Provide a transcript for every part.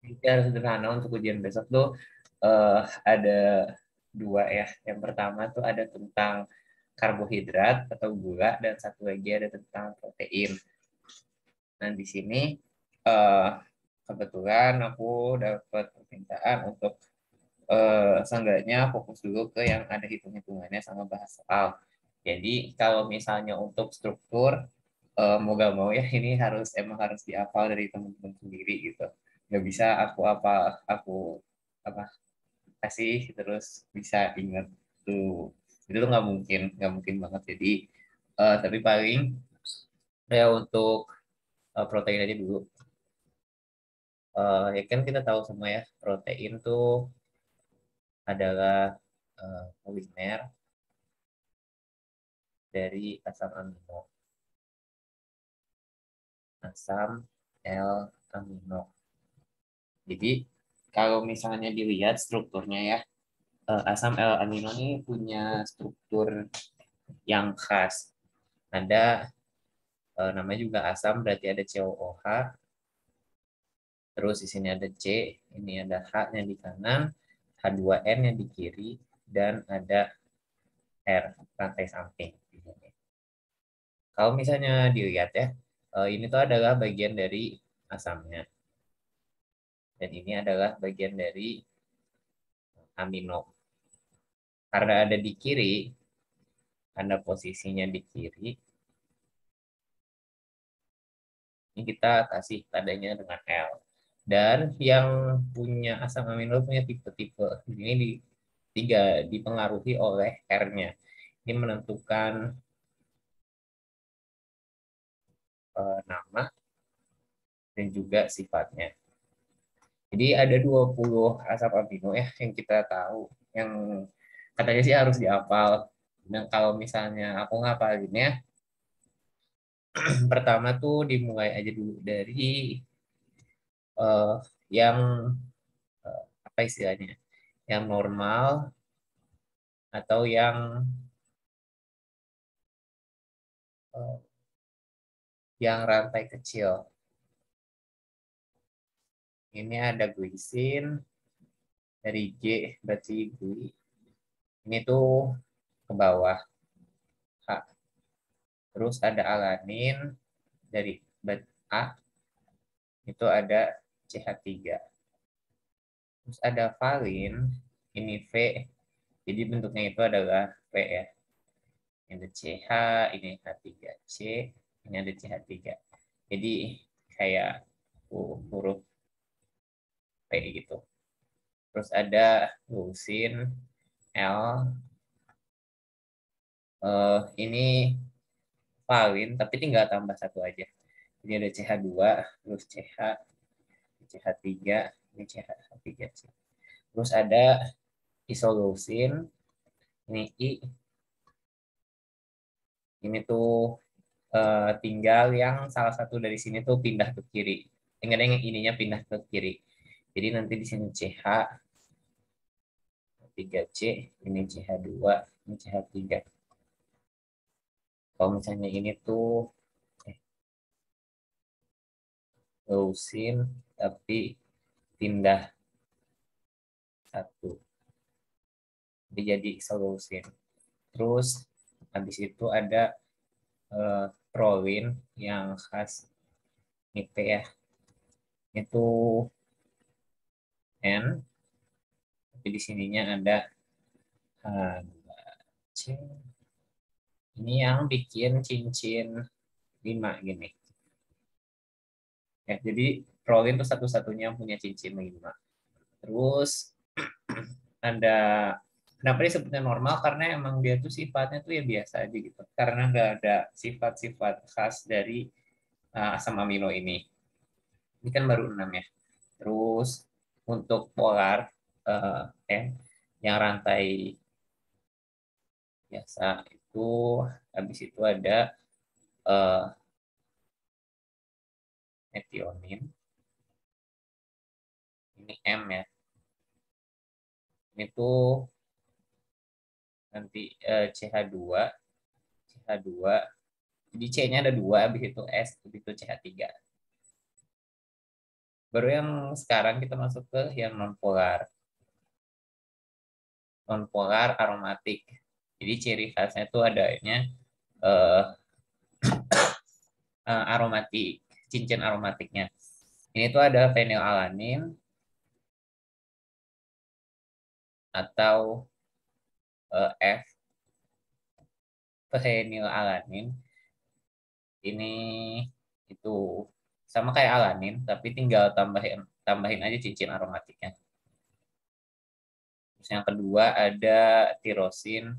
Secara sederhana untuk ujian besok tuh ada dua ya. Yang pertama tuh ada tentang karbohidrat atau gula dan satu lagi ada tentang protein. Nah di sini eh, kebetulan aku dapat permintaan untuk seenggaknya fokus dulu ke yang ada hitung-hitungannya sama bahas soal. Jadi kalau misalnya untuk struktur mau gak mau ya ini emang harus dihafal dari teman-teman sendiri gitu. Nggak bisa aku apa kasih terus bisa ingat tuh, itu tuh nggak mungkin banget. Jadi tapi paling ya untuk protein aja dulu. Ya kan kita tahu semua ya protein tuh adalah polimer dari asam amino, asam L-amino. Jadi kalau misalnya dilihat strukturnya ya, asam L-amino ini punya struktur yang khas. Ada namanya juga asam, berarti ada COOH, terus di sini ada C, ini ada H-nya di kanan, H2N-nya di kiri, dan ada R, rantai samping. Kalau misalnya dilihat ya, ini tuh adalah bagian dari asamnya, dan ini adalah bagian dari amino. Karena ada di kiri, karena posisinya di kiri, ini kita kasih tandanya dengan L. Dan yang punya asam amino punya tipe-tipe. Ini tiga dipengaruhi oleh R-nya. Ini menentukan nama dan juga sifatnya. Jadi ada 20 asam amino ya yang kita tahu, yang katanya sih harus dihafal. Dan kalau misalnya aku ngapalinnya, pertama tuh dimulai aja dulu dari eh, yang apa istilahnya, yang normal atau eh, yang rantai kecil. Ini ada glisin dari G, berarti gli. Ini tuh ke bawah H. Terus ada alanin dari A, itu ada CH3. Terus ada valin, ini V. Jadi bentuknya itu adalah V ya. Ini ada CH, ini H3C, ini ada CH3. Jadi kayak huruf P gitu. Terus ada lusin L, ini valin tapi tinggal tambah satu aja. Jadi ada CH2, terus CH, CH3, ini CH3C. Terus ada isolusin, ini I, ini tuh tinggal yang salah satu dari sini tuh pindah ke kiri. Ingat yang ininya pindah ke kiri. Jadi nanti di sini CH, 3C, ini CH2, ini CH3. Kalau misalnya ini tuh eh, leusin tapi pindah satu. Jadi solusin. Terus habis itu ada prolin yang khas IP ya. Itu N, tapi di sininya ada C. Ini yang bikin cincin 5 gini. Ya, jadi prolin itu satu-satunya yang punya cincin 5. Terus ada, kenapa disebutnya normal, karena emang dia tuh sifatnya tuh ya biasa aja gitu, karena nggak ada sifat-sifat khas dari asam amino ini kan baru 6 ya. Terus untuk polar eh, yang rantai biasa itu, habis itu ada eh, metionin, ini M ya, ini tuh nanti CH2, CH2, jadi C-nya ada dua, habis itu S, habis itu CH3. Baru yang sekarang kita masuk ke yang non polar. Non polar aromatik. Jadi ciri khasnya itu adanya uh, aromatik, cincin aromatiknya. Ini tuh ada fenilalanin atau F fenilalanin. Ini itu sama kayak alanin, tapi tinggal tambahin tambahin aja cincin aromatiknya. Terus yang kedua ada tirosin.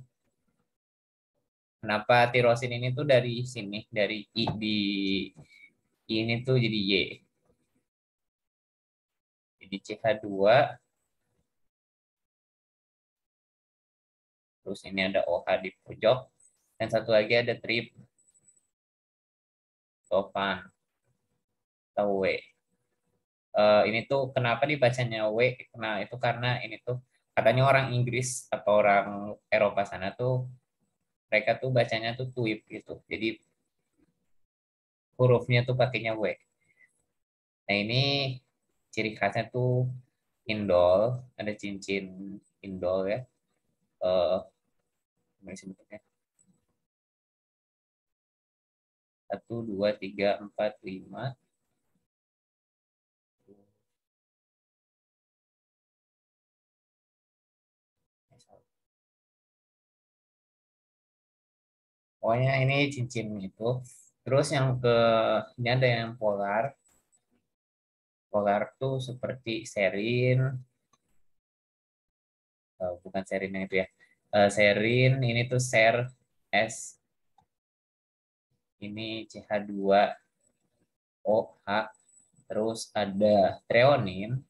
Kenapa tirosin ini tuh dari sini, dari I di I ini tuh jadi Y. Jadi CH2, terus ini ada OH di pojok, dan satu lagi ada triptofan atau W. Ini tuh kenapa dibacanya W? Nah, itu karena ini tuh katanya orang Inggris atau orang Eropa sana tuh mereka tuh bacanya tuh TWIP gitu. Jadi hurufnya tuh pakainya W. Nah, ini ciri khasnya tuh indol, ada cincin indol ya. Eh, gimana sih bentuknya? 1, 2, 3, 4, 5. Pokoknya ini cincin itu. Terus yang ke ini ada yang polar. Polar tuh seperti serin, bukan serin yang itu ya. Serin ini tuh ser S, ini CH2OH, terus ada treonin.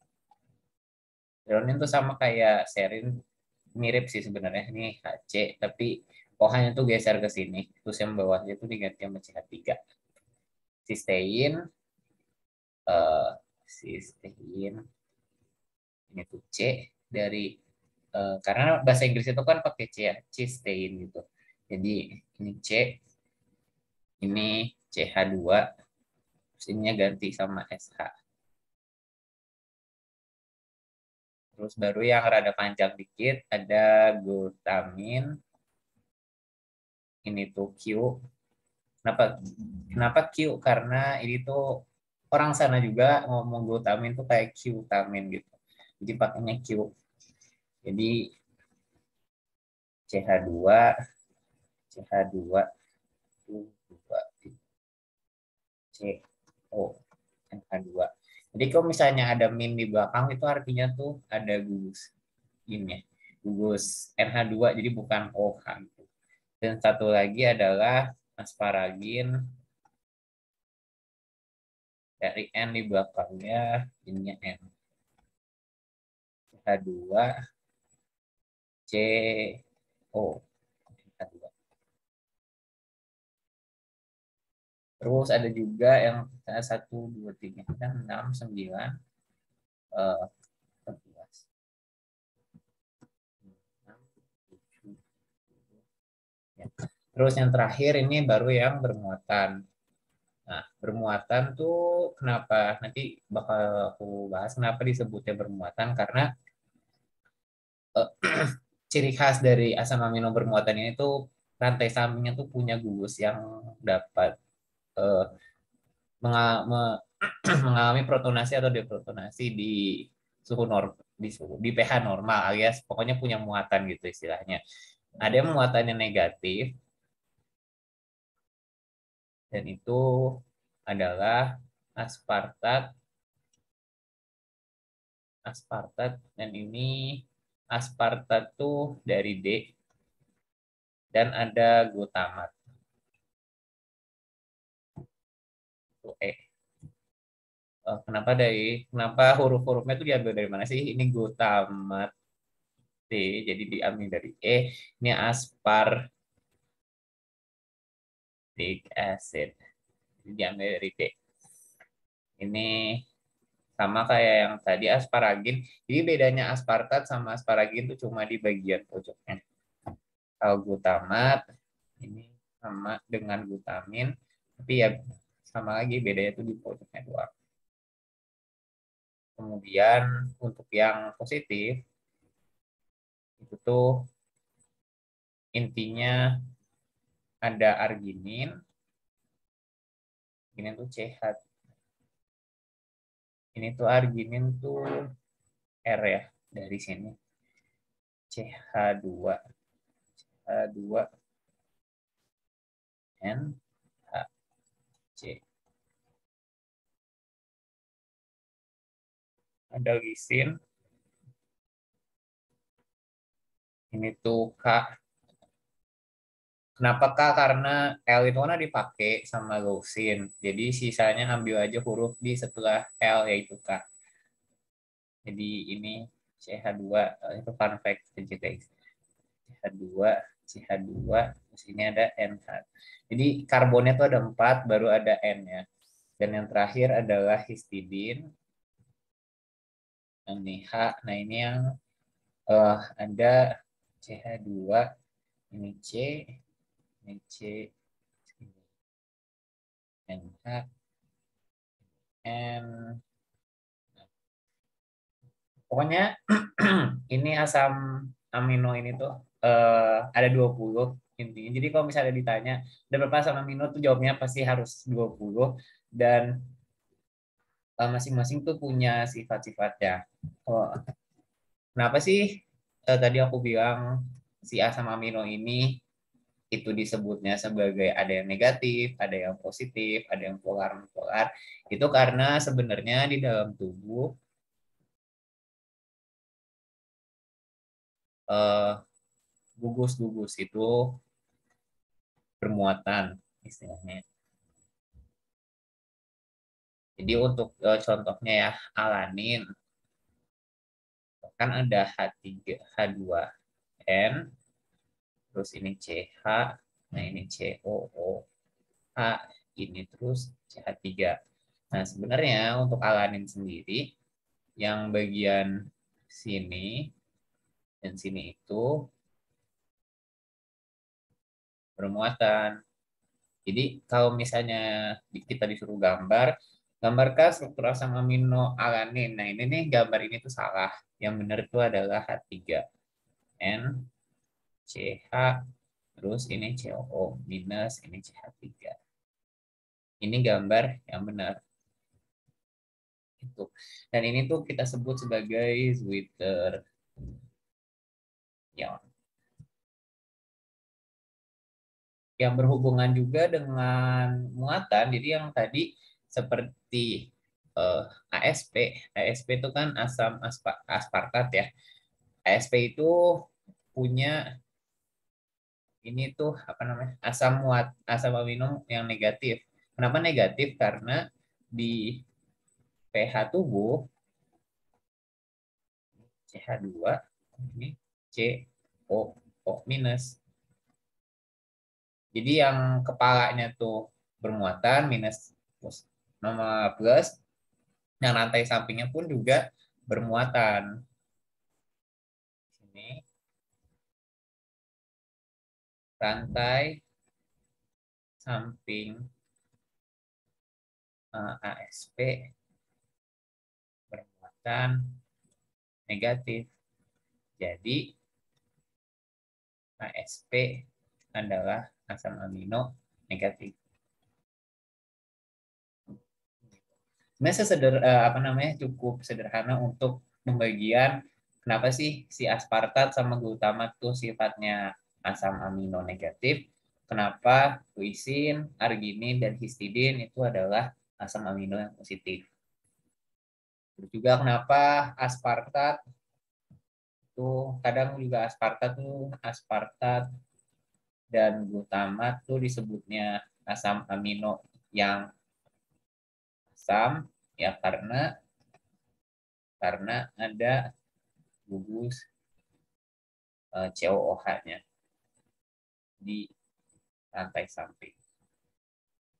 Treonin tuh sama kayak serin, mirip sih sebenarnya, ini HC, tapi OH-nya tuh geser ke sini, terus yang bawahnya tuh diganti sama CH3. Sistein, eh, sistein, ini tuh C dari karena bahasa Inggris itu kan pakai C ya, cysteine gitu. Jadi ini C, ini CH2, terus ininya ganti sama SH. Terus baru yang rada panjang dikit ada glutamin, ini tuh Q. Kenapa kenapa Q? Karena ini tuh orang sana juga ngomong glutamin tuh kayak Q-tamin gitu. Jadi pakainya Q. Jadi CH2, CH2, U2, CO, NH2. Jadi kalau misalnya ada min di belakang itu artinya tuh ada gugus ini ya, gugus NH2 jadi bukan OH gitu. Dan satu lagi adalah asparagin dari N di belakangnya ininya N. NH2 CO NH2. Terus ada juga yang 1, 2, 3, 6, 9, 11. Ya. Terus yang terakhir ini baru yang bermuatan. Nah, bermuatan tuh kenapa? Nanti bakal aku bahas kenapa disebutnya bermuatan karena eh, ciri khas dari asam amino bermuatan ini tuh rantai sampingnya tuh punya gugus yang dapat eh, mengalami protonasi atau deprotonasi di suhu di pH normal alias pokoknya punya muatan gitu istilahnya. Ada yang muatannya negatif dan itu adalah aspartat, dan ini aspartat tuh dari D dan ada glutamat tuh E. Kenapa huruf-hurufnya tuh diambil dari mana sih? Ini glutamat D, jadi diambil dari E. Ini aspartic acid, jadi diambil dari D. Ini sama kayak yang tadi asparagin. Jadi bedanya aspartat sama asparagin itu cuma di bagian pojoknya. Kalau glutamat ini sama dengan glutamin, tapi ya sama lagi bedanya tuh di pojoknya doang. Kemudian untuk yang positif itu tuh intinya ada arginin, ini tuh CH. Ini tuh arginin tuh R ya dari sini. CH2, H2 N H C. Ada lisin, ini tuh K. Kenapa K? Karena L itu kan dipakai sama leusin. Jadi sisanya ambil aja huruf di setelah L yaitu K. Jadi ini CH2, itu fun fact CH2, CH2, terus ini ada NH. Jadi karbonnya tuh ada 4, baru ada N-nya. Dan yang terakhir adalah histidin. Ini H. Nah ini yang ada CH2, ini C, ini C, ini NH, N. Pokoknya ini asam amino ini tuh ada 20 intinya. Jadi kalau misalnya ditanya ada berapa asam amino tuh jawabnya pasti harus 20 dan masing-masing tuh punya sifat-sifatnya. Oh, kenapa sih tadi aku bilang si asam amino ini itu disebutnya sebagai ada yang negatif, ada yang positif, ada yang polar-polar. Itu karena sebenarnya di dalam tubuh eh, gugus-gugus itu bermuatan istilahnya. Jadi untuk contohnya ya alanin kan ada H3, H2N, terus ini CH, nah ini COOH, ini terus CH3. Nah sebenarnya untuk alanin sendiri yang bagian sini dan sini itu bermuatan. Jadi kalau misalnya kita disuruh gambarkan struktur asam amino alanin. Nah ini nih gambar ini tuh salah. Yang benar itu adalah H3N, CH, terus ini COO minus, ini CH3. Ini gambar yang benar. Itu. Dan ini tuh kita sebut sebagai Zwitter yang berhubungan juga dengan muatan. Jadi yang tadi seperti eh, ASP, ASP itu kan asam aspartat ya. ASP itu punya ini tuh apa namanya asam amino yang negatif. Kenapa negatif? Karena di pH tubuh CH2 ini COO minus. Jadi yang kepalanya tuh bermuatan minus plus nama plus, yang rantai sampingnya pun juga bermuatan. Ini rantai samping ASP bermuatan negatif. Jadi ASP adalah asam amino negatif. Sebenarnya apa namanya cukup sederhana untuk pembagian kenapa sih si aspartat sama glutamat tuh sifatnya asam amino negatif, kenapa lisin, arginin dan histidin itu adalah asam amino yang positif. Terus juga kenapa aspartat tuh kadang juga aspartat dan glutamat tuh disebutnya asam amino yang asam ya karena ada gugus COOH-nya di rantai samping.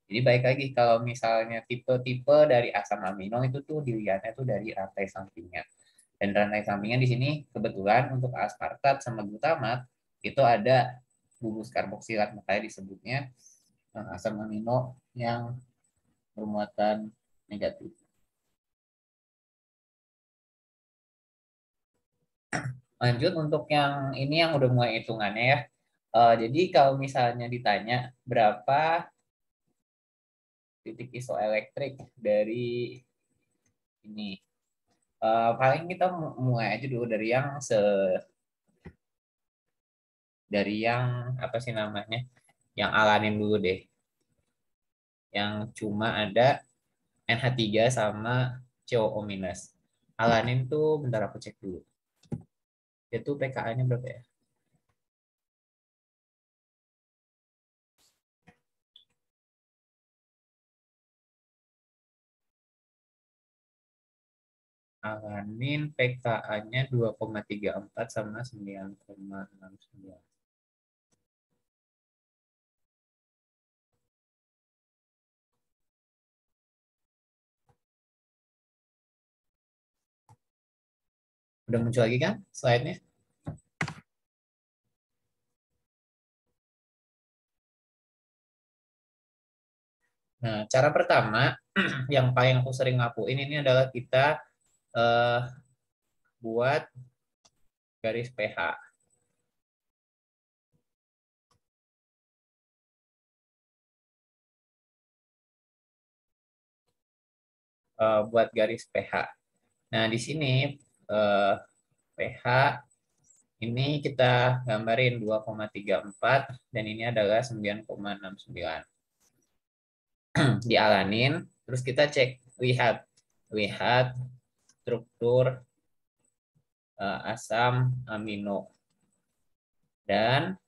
Jadi baik lagi kalau misalnya tipe-tipe dari asam amino itu tuh dilihatnya tuh dari rantai sampingnya. Dan rantai sampingnya di sini kebetulan untuk aspartat sama glutamat itu ada gugus karboksilat, makanya disebutnya asam amino yang bermuatan negatif. Lanjut untuk yang ini yang udah mulai hitungannya ya. Jadi kalau misalnya ditanya berapa titik isoelektrik dari ini, paling kita mulai aja dulu dari yang apa sih namanya, yang alanin dulu deh, yang cuma ada NH3 sama COO minus. Alanin tuh bentar aku cek dulu. Itu pKa-nya berapa ya? Alanin pKa-nya 2,34 sama 9,69. Udah muncul lagi kan slide-nya? Nah, cara pertama yang paling aku sering lakuin ini adalah kita eh, buat garis pH. Buat garis pH. Nah, di sini eh, pH ini kita gambarin 2,34 dan ini adalah 9,69. Dialanin, terus kita cek, lihat lihat struktur asam amino dan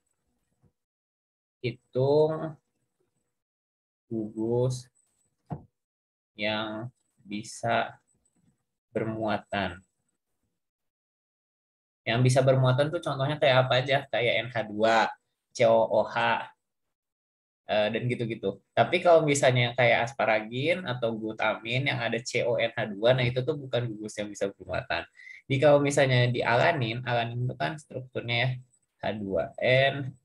hitung gugus yang bisa bermuatan. Yang bisa bermuatan tuh contohnya kayak apa aja? Kayak NH2, COOH, dan gitu-gitu. Tapi kalau misalnya yang kayak asparagin atau glutamin yang ada CONH2, nah itu tuh bukan gugus yang bisa bermuatan. Jadi kalau misalnya di alanin, alanin itu kan strukturnya ya H2N,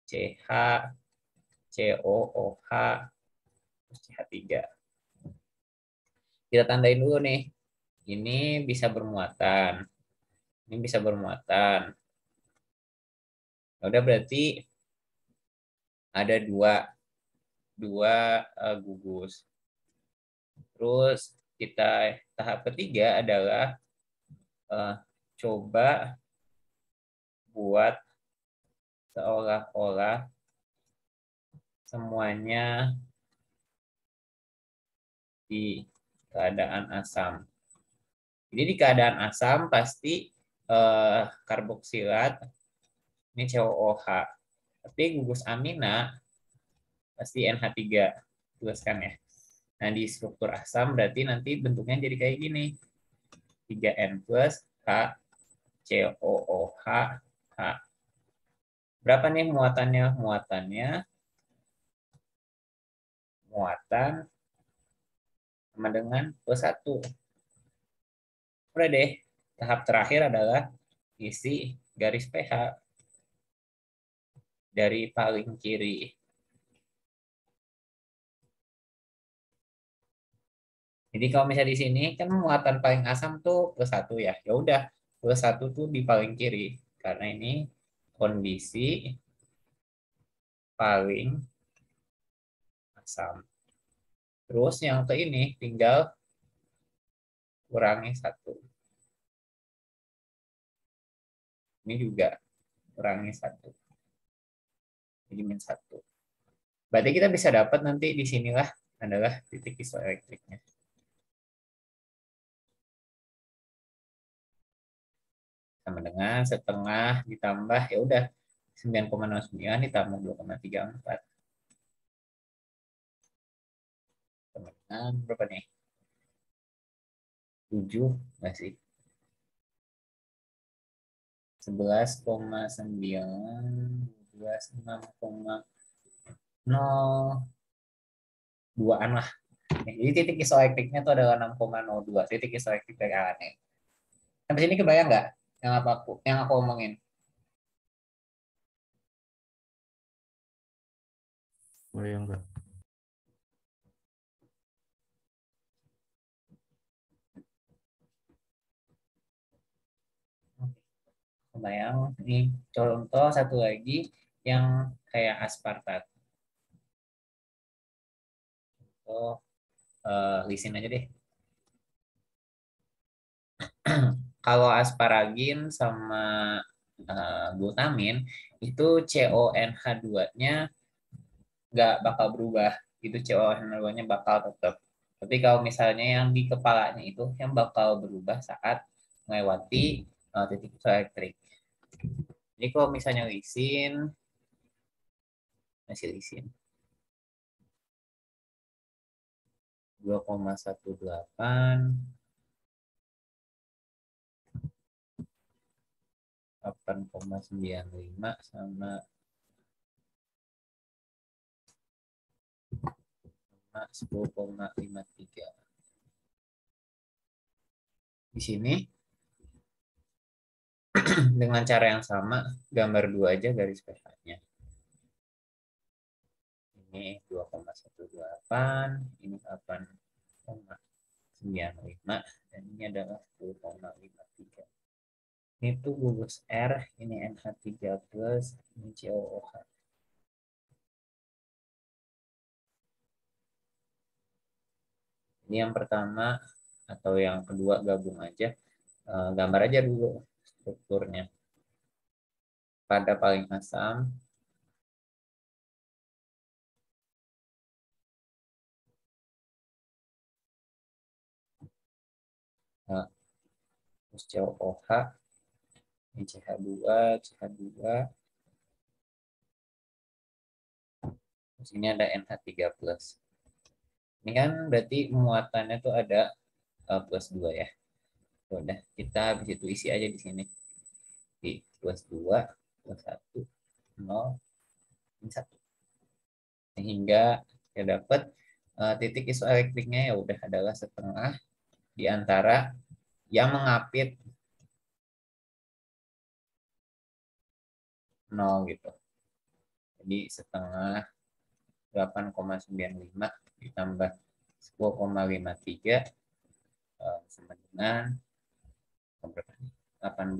CH, COOH, terus CH3. Kita tandain dulu nih, ini bisa bermuatan, ini bisa bermuatan. Ya udah berarti ada dua dua gugus. Terus kita tahap ketiga adalah uh, coba buat seolah-olah semuanya di keadaan asam. Jadi di keadaan asam pasti karboksilat ini COOH. Tapi gugus amina pasti NH3. Tuliskan ya. Nah di struktur asam berarti nanti bentuknya jadi kayak gini. 3N plus H COOH H. Berapa nih muatannya? Muatan sama dengan plus 1. Udah deh. Tahap terakhir adalah isi garis pH dari paling kiri. Jadi kalau misalnya di sini kan muatan paling asam tuh plus 1 ya. Ya udah, plus 1 tuh di paling kiri. Karena ini kondisi paling asam. Terus yang ke ini tinggal kurangi 1. Ini juga kurangi 1. Jadi min 1. Berarti kita bisa dapat nanti di sinilah adalah titik isoelektriknya. Sama dengan setengah ditambah ya udah 9,09 ditambah 2,34. Sama dengan berapa nih? 7 masih 11,9 26,02-an lah. Jadi titik isoelektriknya itu adalah 6,02 titik isoelektrik dari alatnya. Sampai sini kebayang nggak yang aku omongin? Oh ya enggak. Kebayang? Ini contoh satu lagi yang kayak aspartat. Oh, lisin aja deh. Kalau asparagin sama glutamin itu CONH2-nya nggak bakal berubah. Itu CONH2-nya bakal tetap. Tapi kalau misalnya yang di kepalanya itu yang bakal berubah saat melewati titik elektrik. Jadi kalau misalnya lisin, masih lisin 2,18, 8,95 sama 10,53. Di sini dengan cara yang sama, gambar dua aja garis pH-nya. Ini 2,128, ini 8,95, dan ini adalah 10,53. Ini tuh gugus R, ini NH3+, ini COOH. Ini yang pertama atau yang kedua gabung aja. Gambar aja dulu strukturnya. Pada paling asam, terus COOH, ini CH2, CH2, terus ini ada NH3+. Ini kan berarti muatannya tuh ada plus 2 ya. Udah, kita habis itu isi aja di sini. Di plus 2, plus 1, 0, 1. Sehingga ya dapat titik isoelektriknya ya udah adalah setengah di antara yang mengapit 0 gitu. Jadi setengah 8,95 ditambah 10,53 sama dengan 18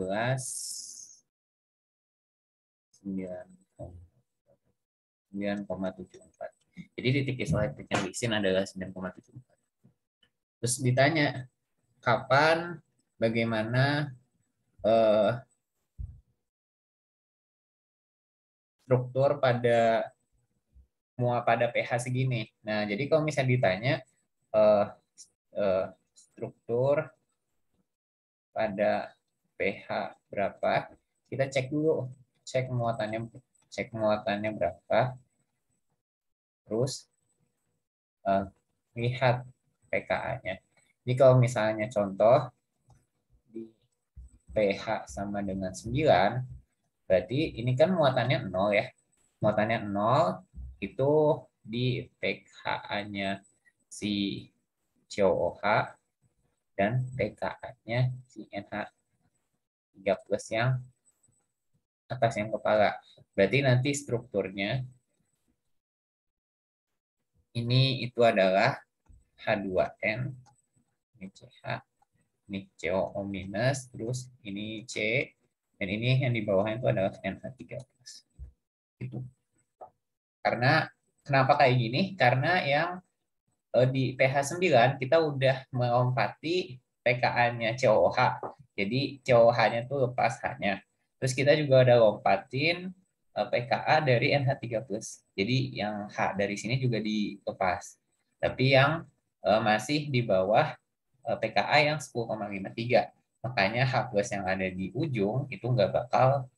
9,74. Jadi titik isoelektriknya lisin adalah 9,74. Terus ditanya kapan, bagaimana struktur pada pH segini. Nah, jadi kalau misalnya ditanya eh, eh, struktur pada pH berapa, kita cek dulu, cek muatannya berapa, terus lihat pKa-nya. Jadi kalau misalnya contoh di pH sama dengan 9, berarti ini kan muatannya 0 ya. Muatannya 0 itu di pKa-nya si COOH dan pKa-nya si NH3+ yang atas yang kepala. Berarti nanti strukturnya ini itu adalah H2N, ini CH, ini COO minus, terus ini C, dan ini yang di bawahnya itu adalah NH3+. Gitu. Karena kenapa kayak gini? Karena yang di pH 9 kita udah melompati pKa-nya COOH. Jadi COOH-nya tuh lepas H-nya. Terus kita juga udah lompatin pKa dari NH3+. Jadi yang H dari sini juga dilepas. Tapi yang masih di bawah pKa yang 10,53. Makanya H plus yang ada di ujung itu nggak bakal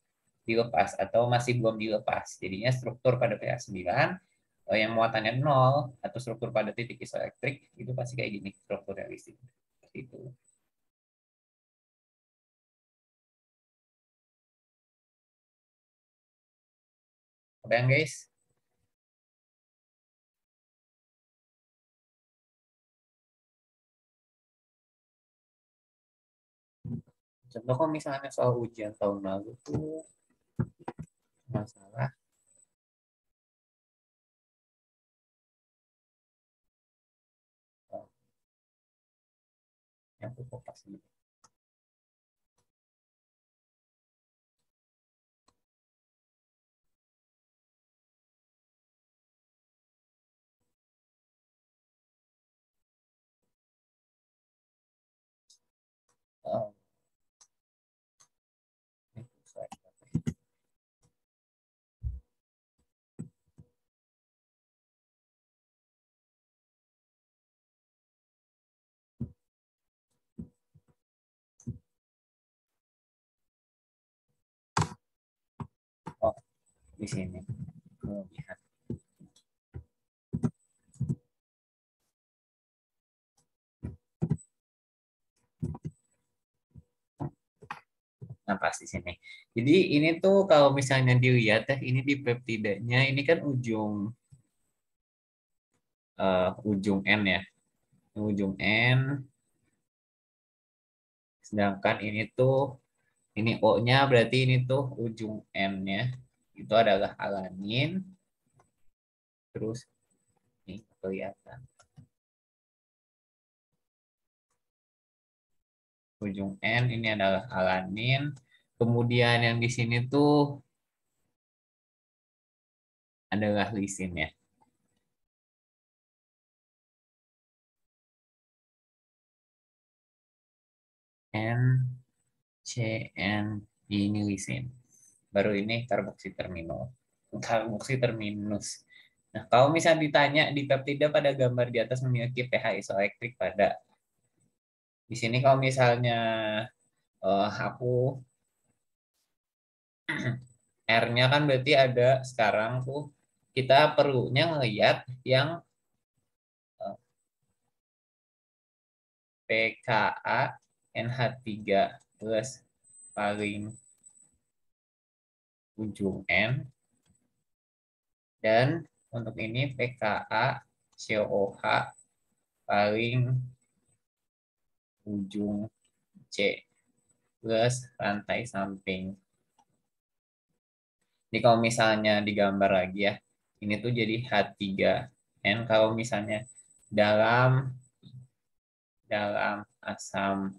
dilepas atau masih belum dilepas. Jadinya struktur pada pH 9 yang muatannya 0 atau struktur pada titik isoelektrik itu pasti kayak gini struktur realistik. Seperti itu. Kebayang guys? Contoh kalau misalnya soal ujian tahun lalu tuh masalah yang tuh kopas gitu. Oh, oh, di sini. Lihat. Nah, pas di sini. Jadi ini tuh kalau misalnya dilihat ya, ini di peptidanya, ini kan ujung N ya. Ujung N, sedangkan ini O-nya berarti ini tuh ujung N-nya. Itu adalah alanin, terus ini kelihatan. Ujung N ini adalah alanin. Kemudian yang di sini tuh adalah lisin ya. N, C, N, ini lisin. Baru ini karboksi terminus. Nah, kalau misalnya ditanya di peptida pada gambar di atas memiliki pH isoelektrik pada, di sini kalau misalnya aku R-nya kan berarti ada sekarang tuh kita perlunya ngelihat yang eh, pKa NH3 plus paling ujung N, dan untuk ini pKa COOH paling ujung C plus rantai samping. Ini kalau misalnya digambar lagi ya, ini tuh jadi H3N kalau misalnya dalam dalam asam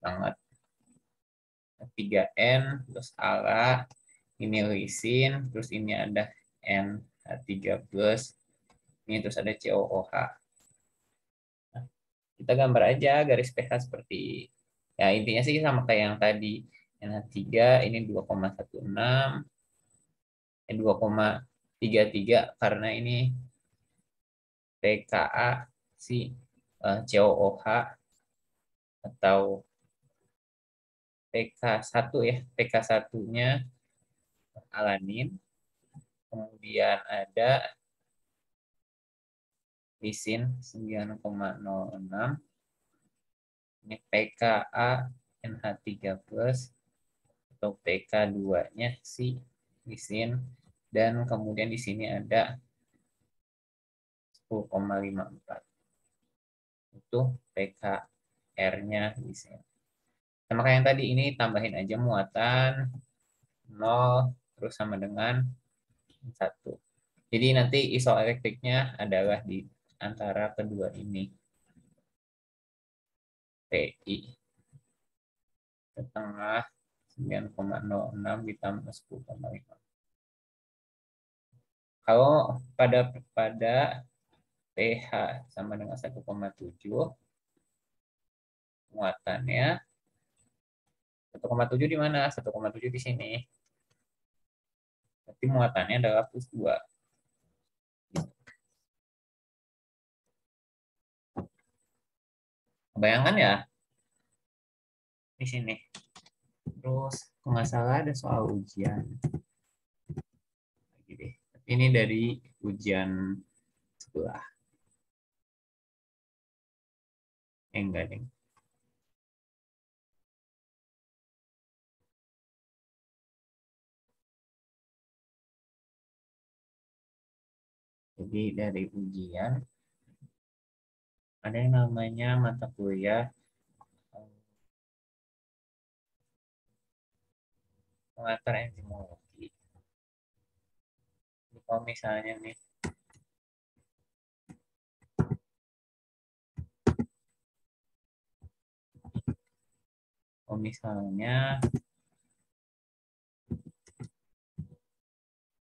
banget. 3N terus ala, ini lisin, terus ini ada NH3 plus, ini terus ada COOH. Nah, kita gambar aja garis pH seperti, ya intinya sih sama kayak yang tadi. NH3 ini 2,16, 2,33 karena ini pKa si COOH atau PK1 ya. PK1-nya alanin, kemudian ada lisin 9,06, ini pKa NH3 plus atau PK2-nya si lisin, dan kemudian di sini ada 10,54 itu PKR-nya lisin. Sama kayak yang tadi, ini tambahin aja muatan 0 terus sama dengan 1. Jadi nanti isoelektriknya adalah di antara kedua ini. PI setengah 9,06 ditambah 10,5. Kalau pada pH sama dengan 1,7, muatannya 1,7 di mana? 1,7 di sini. Berarti muatannya adalah plus 2. Bayangkan ya di sini. Terus kalau nggak salah ada soal ujian. Ini dari ujian sebelah. Enggak, deh. Jadi dari ujian ada yang namanya mata kuliah pengantar enzimologi. Kalau misalnya nih, kalau misalnya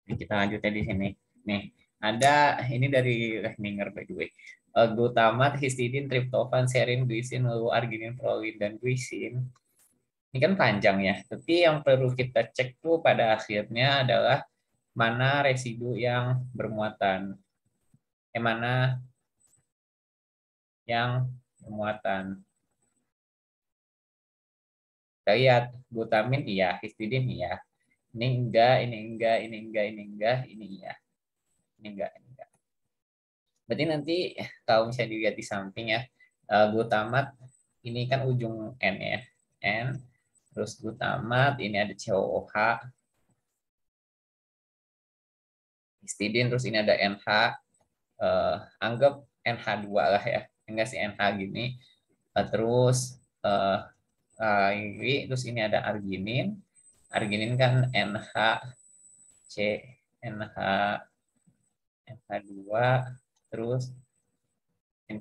kita lanjutnya di sini. Nih, ada ini dari Lehninger by the way. glutamat, histidin, triptofan, serin, glisin, lalu arginin, prolin, dan glisin. Ini kan panjang ya, tapi yang perlu kita cek tuh pada akhirnya adalah mana residu yang bermuatan, mana yang bermuatan. Kita lihat glutamin iya, histidin iya. Ini enggak, ini enggak, ini enggak, ini enggak, ini iya. Ini enggak, ini enggak. Berarti nanti kalau misalnya dilihat di samping ya, glutamat ini kan ujung N ya. N, terus glutamat ini ada COOH, histidin, terus ini ada NH, anggap NH2 lah ya. Enggak sih NH gini. Terus ini, terus ini ada arginin. Arginin kan NHC, NH, NH2, terus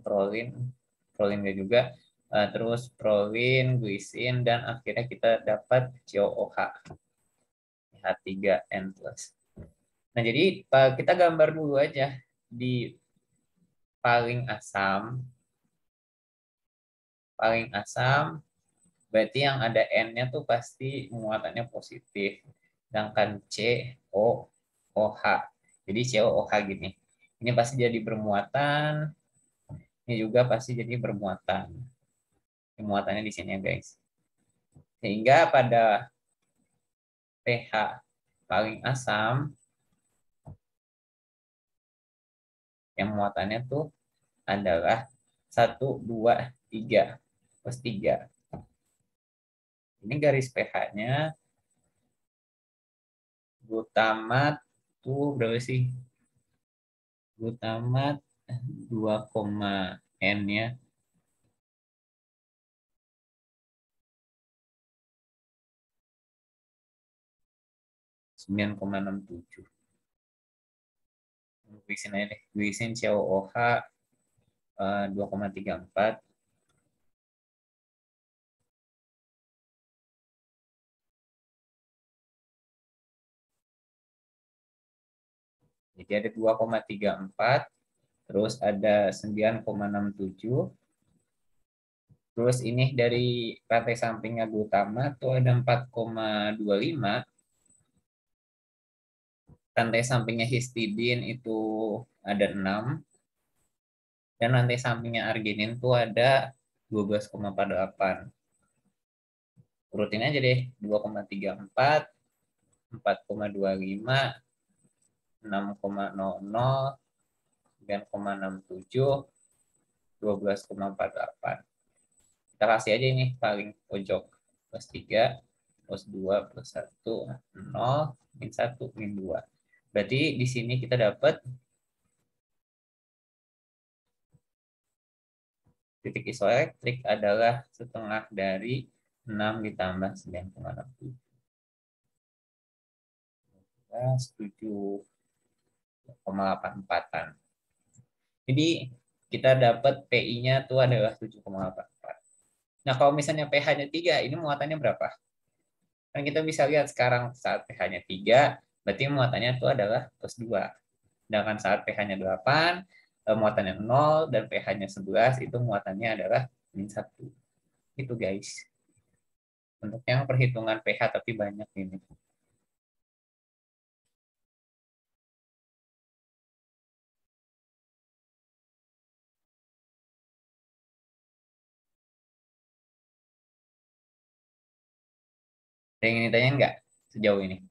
prolin, prolin juga, terus prolin, glisin, dan akhirnya kita dapat COOH, H3N+. Nah, jadi kita gambar dulu aja di paling asam. Paling asam berarti yang ada N-nya tuh pasti muatannya positif. Sedangkan COOH. Jadi COOH gini. Ini pasti jadi bermuatan, ini juga pasti jadi bermuatan. Ini muatannya di sini ya, guys. Sehingga pada pH paling asam, yang muatannya tuh adalah 1, 2, 3. Plus 3. Ini garis pH-nya glutamat tuh berapa sih? Glutamat 2, N ya. 9,67. Glisin aja deh. Glisin COOH 2,34. Jadi ada 2,34, terus ada 9,67. Terus ini dari rantai sampingnya glutamat tuh ada 4,25. Rantai sampingnya histidin itu ada 6. Dan rantai sampingnya arginin tuh ada 12,48. Urutin aja deh, 2,34, 4,25, 6,00, 9,67, 12,48. Kita kasih aja ini paling pojok. Plus 3, plus 2, plus 1, 0, min 1, min 2. Berarti di sini kita dapat titik isoelektrik adalah setengah dari 6 ditambah 9,67. 7,84-an. Jadi kita dapat PI-nya tuh adalah 7,84. Nah, kalau misalnya pH-nya 3, ini muatannya berapa? Kan kita bisa lihat sekarang saat pH-nya 3, berarti muatannya itu adalah plus 2. Sedangkan saat pH-nya 8, muatannya 0, dan pH-nya 11, itu muatannya adalah min 1. Itu guys. Untuk yang perhitungan pH tapi banyak ini. Ada yang ingin ditanyain nggak sejauh ini?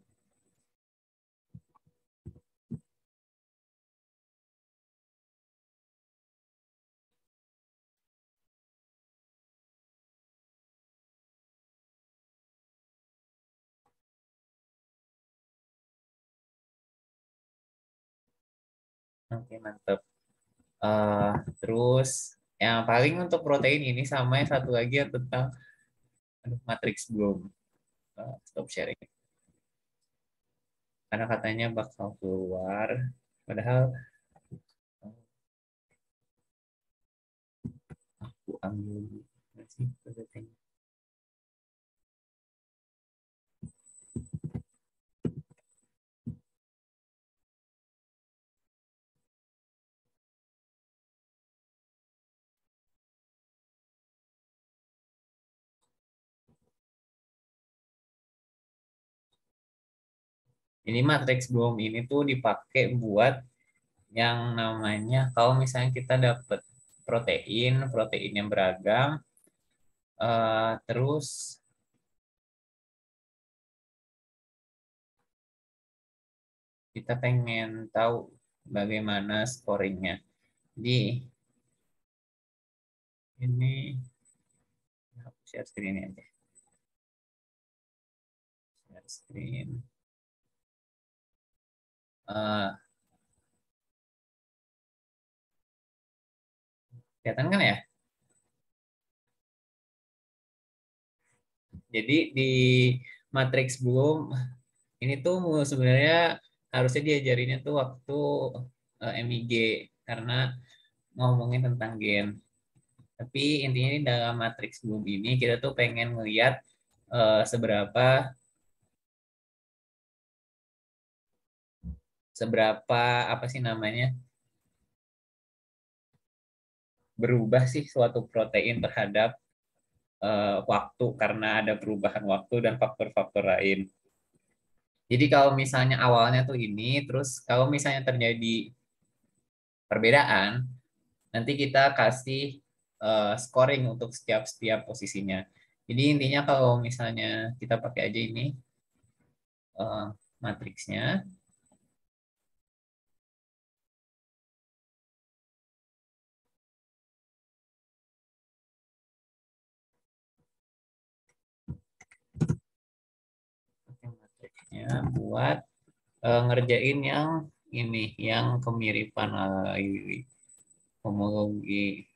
Oke, mantap. Terus yang paling untuk protein ini sama yang satu lagi yang tentang matriks belum stop sharing. Karena katanya bakal keluar. Padahal aku ambil nggak sih protein. Ini matriks Bloom ini tuh dipakai buat yang namanya kalau misalnya kita dapat protein yang beragam, terus kita pengen tahu bagaimana scoringnya. Jadi ini share screen aja. Share screen. Kelihatan kan ya? Jadi di matriks Bloom ini tuh sebenarnya harusnya diajarinnya tuh waktu MIG karena ngomongin tentang gen. Tapi intinya ini dalam matriks Bloom ini kita tuh pengen melihat seberapa seberapa apa sih namanya berubah sih suatu protein terhadap waktu karena ada perubahan waktu dan faktor-faktor lain. Jadi kalau misalnya awalnya tuh ini, terus kalau misalnya terjadi perbedaan, nanti kita kasih scoring untuk setiap posisinya. Jadi intinya kalau misalnya kita pakai aja ini uh, matriksnya, buat ngerjain yang ini, yang kemiripan homologi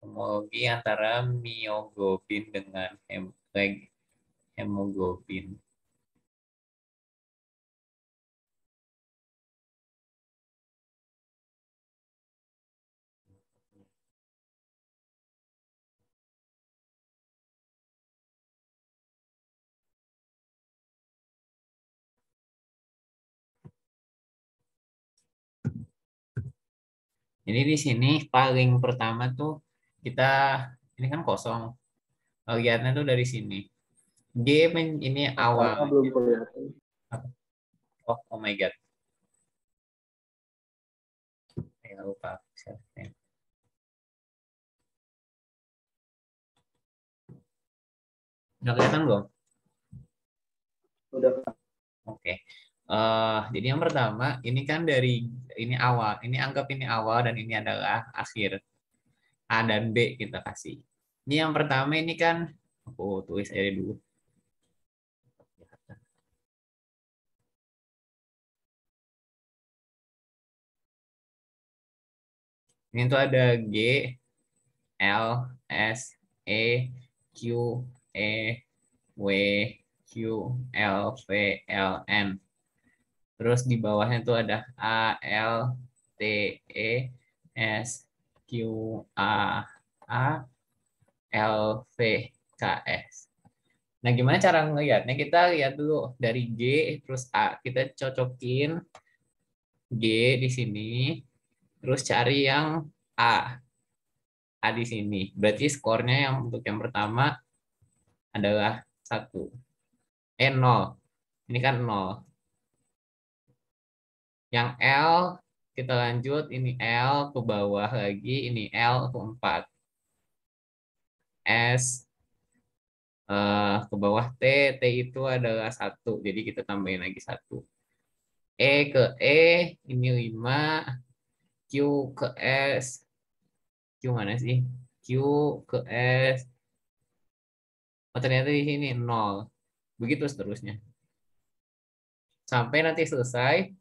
homologi antara mioglobin dengan hemoglobin. Jadi di sini paling pertama tuh kita ini kan kosong. Lihatnya tuh dari sini. Ini Apakah awal. belum kelihatan? Oh my God. Saya lupa. Udah kelihatan belum? Udah. Oke. Jadi yang pertama, ini kan dari ini awal. Ini anggap ini awal dan ini adalah akhir. A dan B kita kasih. Ini yang pertama ini kan, aku tulis aja dulu. Ini tuh ada G, L, S, E, Q, E, W, Q, L, V, L, N. Terus di bawahnya tuh ada A, L, T, E, S, Q, A, A, L, V, K, S. Nah, gimana cara ngelihatnya? Kita lihat dulu dari G terus A. Kita cocokin G di sini, terus cari yang A. A di sini. Berarti skornya yang untuk yang pertama adalah 1. 0. Ini kan 0. Yang L, kita lanjut. Ini L ke bawah lagi. Ini L ke 4. S ke bawah T. T itu adalah 1. Jadi kita tambahin lagi 1. E ke E, ini 5. Q ke S. Q mana sih? Q ke S. Oh, ternyata di sini 0. Begitu seterusnya. Sampai nanti selesai.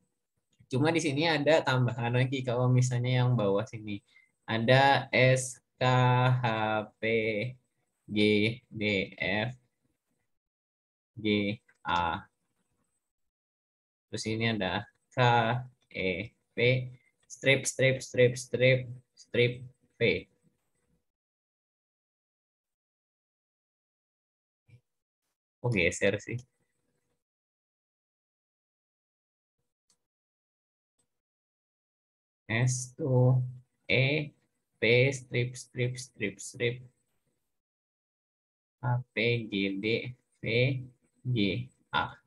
Cuma di sini ada tambahan lagi kalau misalnya yang bawah sini. Ada S, K, H, P, G, D, F, G, A. Terus ini ada K, E, P, strip, strip, strip, strip, strip, V. Oh, geser sih. S tuh E, P, strip strip strip strip A P G D V G A.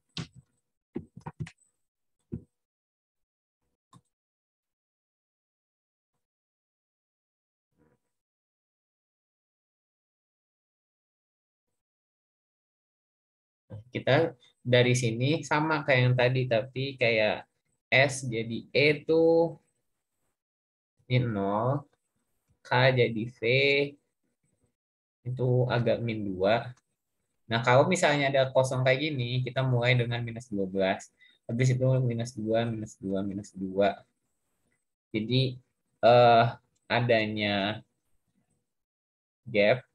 Kita dari sini sama kayak yang tadi, tapi kayak S jadi E tuh ini 0, K jadi V itu agak min 2. Nah, kalau misalnya ada kosong kayak gini, kita mulai dengan minus 12. Habis itu minus 2, minus 2, minus 2. Jadi eh, adanya gap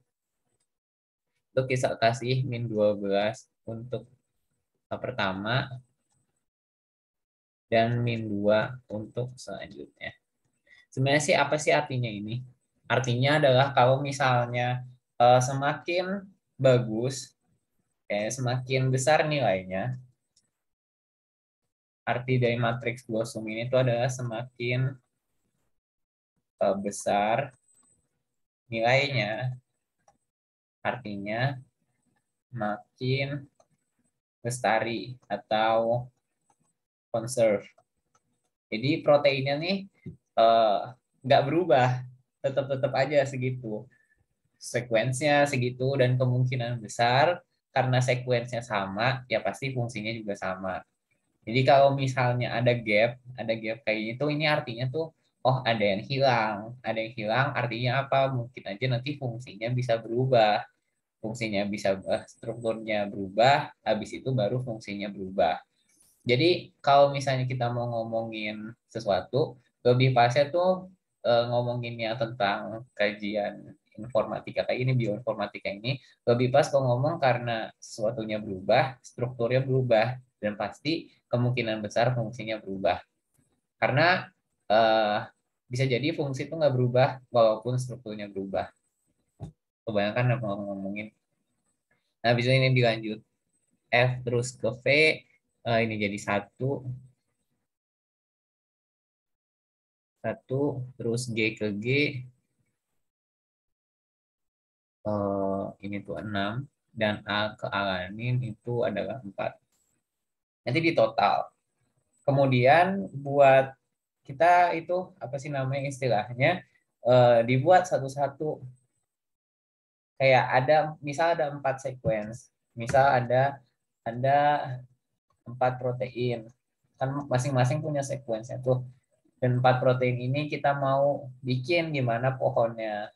itu kita kasih min 12 untuk pertama dan min 2 untuk selanjutnya. Sebenarnya sih apa sih artinya ini? Artinya adalah kalau misalnya semakin bagus, semakin besar nilainya, arti dari matriks Blossom ini itu adalah semakin besar nilainya, artinya makin lestari atau conserve. Jadi proteinnya nih eh, nggak berubah, tetap aja segitu. Sekuensnya segitu dan kemungkinan besar karena sekuensnya sama, ya pasti fungsinya juga sama. Jadi kalau misalnya ada gap kayak gitu, ini artinya tuh, oh ada yang hilang. Ada yang hilang artinya apa? Mungkin aja nanti fungsinya bisa berubah. Fungsinya bisa, strukturnya berubah, habis itu baru fungsinya berubah. Jadi kalau misalnya kita mau ngomongin sesuatu, lebih pasnya tuh ngomonginnya tentang kajian informatika kayak ini, bioinformatika ini, lebih pas kalau ngomong karena sesuatunya berubah, strukturnya berubah, dan pasti kemungkinan besar fungsinya berubah. Karena eh, bisa jadi fungsi itu nggak berubah walaupun strukturnya berubah. Kebanyakan mau ngomongin. Nah, bisa ini dilanjut. F terus ke V, ini jadi satu terus G ke G, ini tuh 6 dan A ke alanin itu adalah 4. Nanti di total. Kemudian buat kita itu apa sih namanya istilahnya, dibuat satu-satu, kayak ada misal ada 4 sequence, misal ada 4 protein, kan masing-masing punya sequence tuh, dan 4 protein ini kita mau bikin gimana pohonnya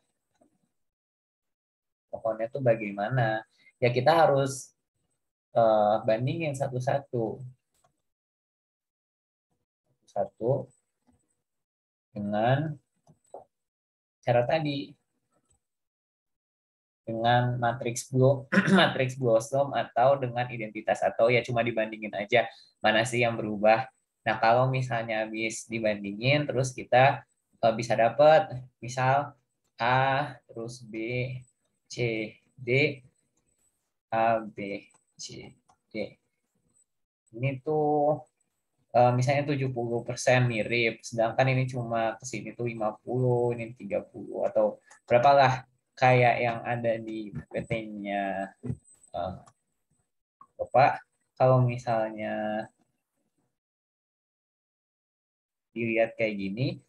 tuh bagaimana, ya kita harus bandingin satu-satu dengan cara tadi, dengan matriks Blossom atau dengan identitas, atau ya cuma dibandingin aja mana sih yang berubah. Nah, kalau misalnya habis dibandingin terus kita bisa dapat misal A terus B C D, A B C D. Ini tuh misalnya 70% mirip, sedangkan ini cuma kesini tuh 50, ini 30, atau berapalah kayak yang ada di PT-nya Bapak. Kalau misalnya dilihat kayak gini,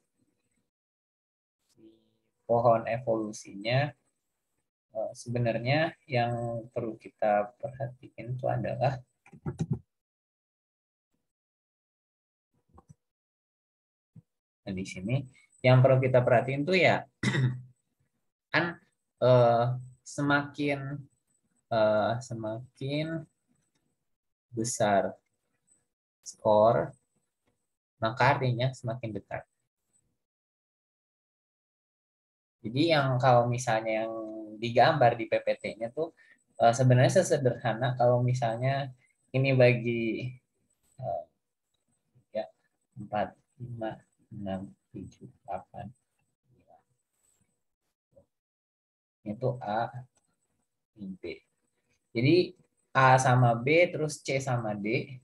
pohon evolusinya sebenarnya yang perlu kita perhatikan itu adalah di sini. Yang perlu kita perhatiin tuh ya kan eh, semakin semakin besar skor, maka artinya semakin dekat. Jadi yang kalau misalnya yang digambar di PPT-nya tuh sebenarnya sesederhana kalau misalnya ini bagi ya 4, 5, 6, 7, 8. Itu A, B. Jadi A sama B terus C sama D.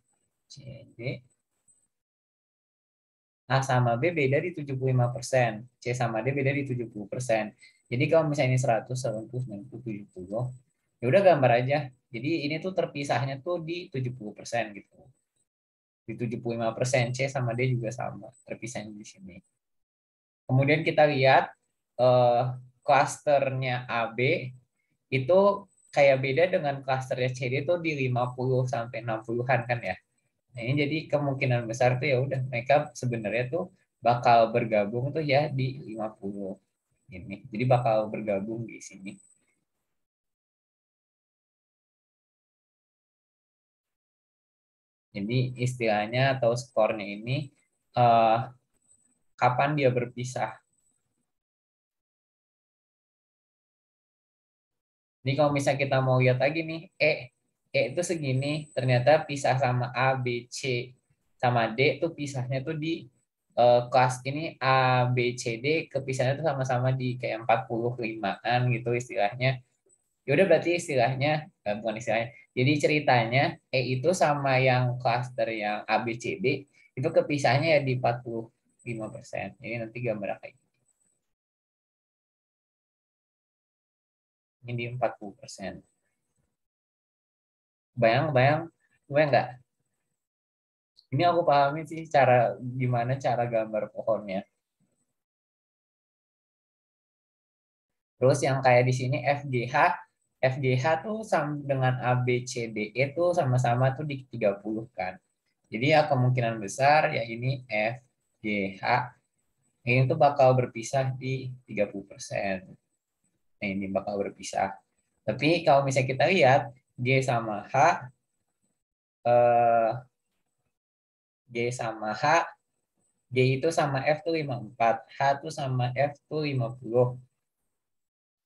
C, D. A sama B beda di 75%, C sama D beda di 70%. Jadi kalau misalnya ini 100, 100, 90, 70, ya udah gambar aja. Jadi ini tuh terpisahnya tuh di 70% gitu. Di 75%, C sama D juga sama, terpisahnya di sini. Kemudian kita lihat eh, klasternya AB itu kayak beda dengan klasternya CD itu di 50 sampai 60-an kan ya. Nah, ini jadi kemungkinan besar tuh ya udah mereka sebenarnya tuh bakal bergabung tuh ya di 50 ini. Jadi bakal bergabung di sini. Jadi istilahnya atau skornya ini eh, kapan dia berpisah. Ini kalau misalnya kita mau lihat lagi nih, E itu segini, ternyata pisah sama A, B, C, sama D tuh pisahnya tuh di kelas ini A, B, C, D kepisahnya tuh sama-sama di kayak 45-an gitu istilahnya. Ya udah berarti istilahnya, bukan istilahnya, jadi ceritanya E itu sama yang cluster yang A, B, C, D itu kepisahnya ya di 45%. Ini nanti gambar kayak gini. Ini di 40%. Bayang, bayang, bayang nggak? Ini aku pahami sih cara gimana cara gambar pohonnya. Terus yang kayak di sini FGH tuh sama dengan ABCD itu sama-sama tuh di 30 kan. Jadi ya kemungkinan besar ya ini FGH ini tuh bakal berpisah di 30%. Nah, ini bakal berpisah. Tapi kalau misalnya kita lihat G sama H, eh, G sama H, G itu sama F tuh 54, H tuh sama F tuh 50.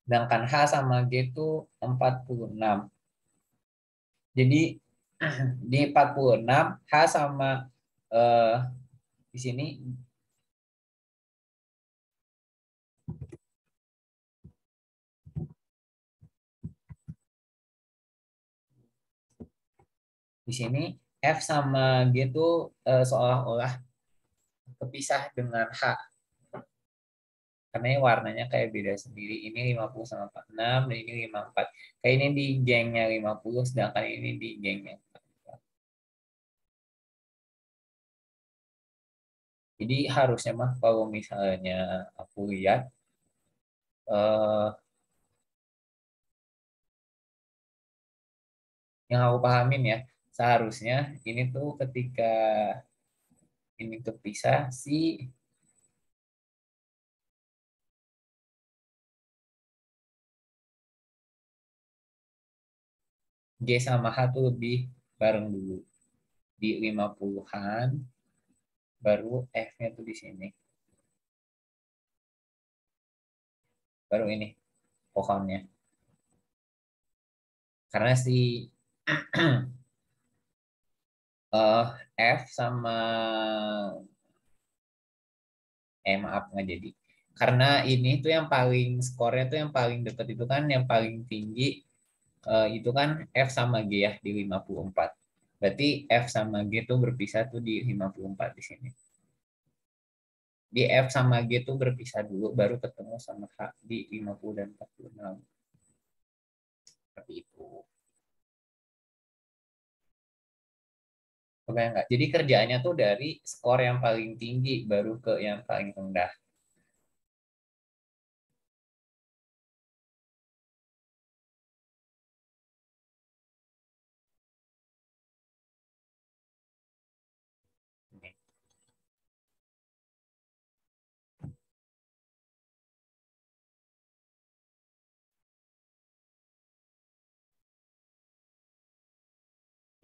Sedangkan H sama G itu 46. Jadi di 46 H sama eh, di sini di sini F sama G itu seolah-olah terpisah dengan H karena ini warnanya kayak beda sendiri. Ini 50 sama 46 dan ini 54. Kayak ini di gengnya 50 sedangkan ini di gengnya 44. Jadi harusnya mah kalau misalnya aku lihat eh, yang aku pahamin ya, seharusnya ini tuh ketika ini terpisah si G sama H tuh lebih bareng dulu di 50-an, baru F-nya tuh di sini, baru ini pohonnya. Karena si eh, F sama maaf nggak jadi. Karena ini tuh yang paling skornya tuh yang paling dekat itu kan yang paling tinggi itu kan F sama G ya di 54. Berarti F sama G tuh berpisah tuh di 54 di sini. Di F sama G tuh berpisah dulu baru ketemu sama H di 50 dan 46. Seperti itu. Kebayang nggak? Jadi kerjaannya tuh dari skor yang paling tinggi baru ke yang paling rendah.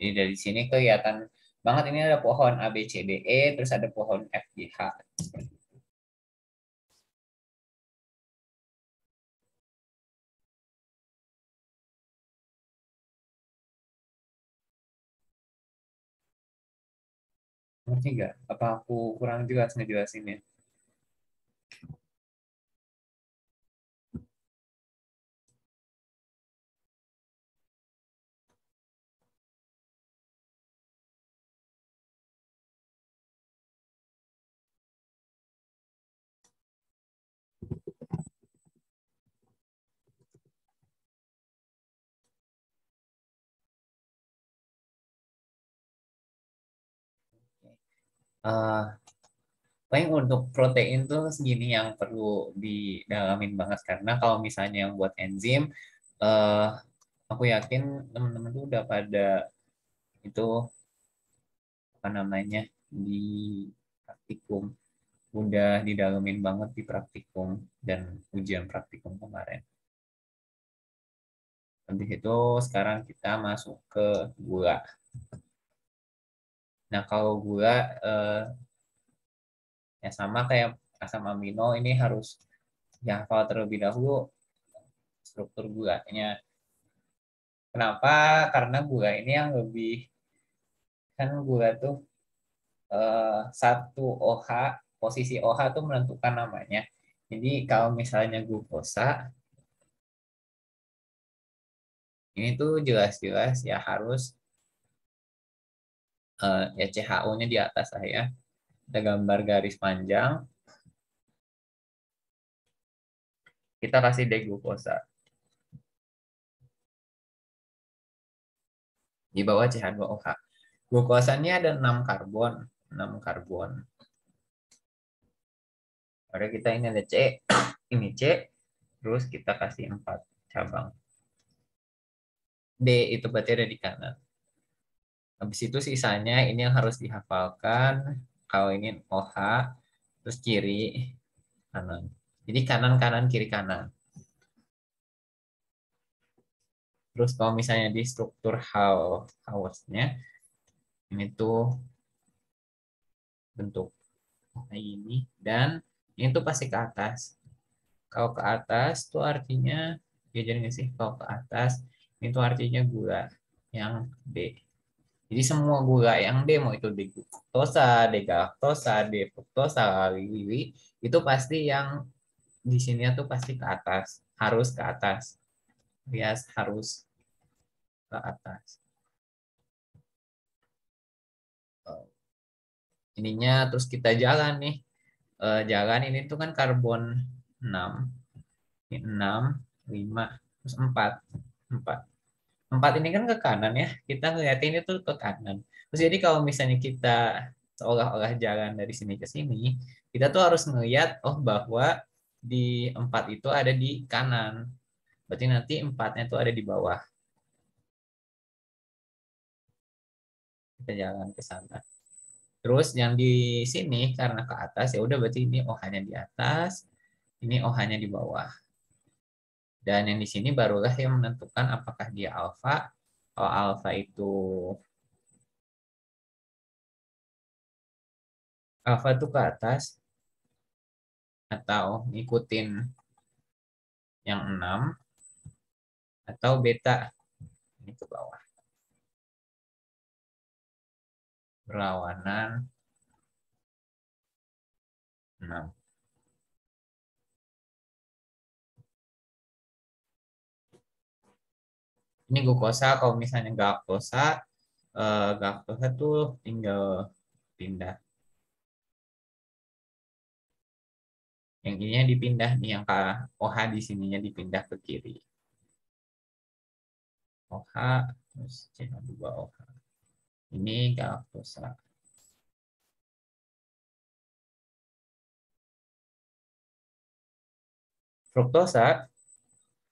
Jadi dari sini kelihatan banget ini ada pohon A, B, C, D, E, terus ada pohon F, G, H. Ngerti nggak? Apa aku kurang jelas ngejelasinnya? Eh, Paling untuk protein tuh segini yang perlu didalamin banget karena kalau misalnya yang buat enzim, eh, aku yakin teman-teman tuh udah pada itu apa namanya di praktikum, udah didalamin banget di praktikum dan ujian praktikum kemarin. Habis itu sekarang kita masuk ke gula. Nah kalau gula eh, ya sama kayak asam amino ini harus dihafal terlebih dahulu struktur gulanya. Kenapa? Karena gula ini yang lebih kan gula tuh satu OH, posisi OH tuh menentukan namanya. Jadi kalau misalnya glukosa, ini tuh jelas-jelas ya harus ya CHO-nya di atas lah ya. Kita gambar garis panjang, kita kasih deglukosa. Di bawah CH2OH. Glukosanya ada 6 karbon. 6 karbon. Pada kita ini ada C, ini C, terus kita kasih 4 cabang. D itu berarti ada di kanan. Habis itu sisanya ini yang harus dihafalkan. Kalau ini OH, terus kiri, kanan. Jadi kanan, kanan, kiri, kanan. Terus kalau misalnya di struktur Hausnya, ini tuh bentuk kayak gini. Dan ini tuh pasti ke atas. Kalau ke atas tuh artinya, diajarin nggak sih? Kalau ke atas, ini tuh artinya gula yang D. Jadi semua gula yang D, mau itu D-gluktosa, D-galaktosa, D-fruktosa, wiwi, itu pasti yang di sini tuh pasti ke atas. Harus ke atas. Bias harus ke atas. Ininya terus kita jalan nih. Jalan ini tuh kan karbon 6. Ini 6, 5, terus 4. 4. 4 ini kan ke kanan ya. Kita ngeliatin ini tuh ke kanan. Terus jadi kalau misalnya kita seolah-olah jalan dari sini ke sini, kita tuh harus ngeliat oh bahwa di 4 itu ada di kanan. Berarti nanti 4-nya tuh ada di bawah. Kita jalan ke sana. Terus yang di sini karena ke atas ya udah berarti ini OH-nya di atas, ini OH-nya di bawah. Dan yang di sini barulah yang menentukan apakah dia alfa. Kalau alfa itu ke atas atau ngikutin yang 6 atau beta ini ke bawah. Berlawanan 6. Ini glukosa kalau misalnya galaktosa tuh tinggal pindah. Yang ininya dipindah nih yang OH di sininya dipindah ke kiri. OH terus CH2OH. Ini galaktosa. Fruktosa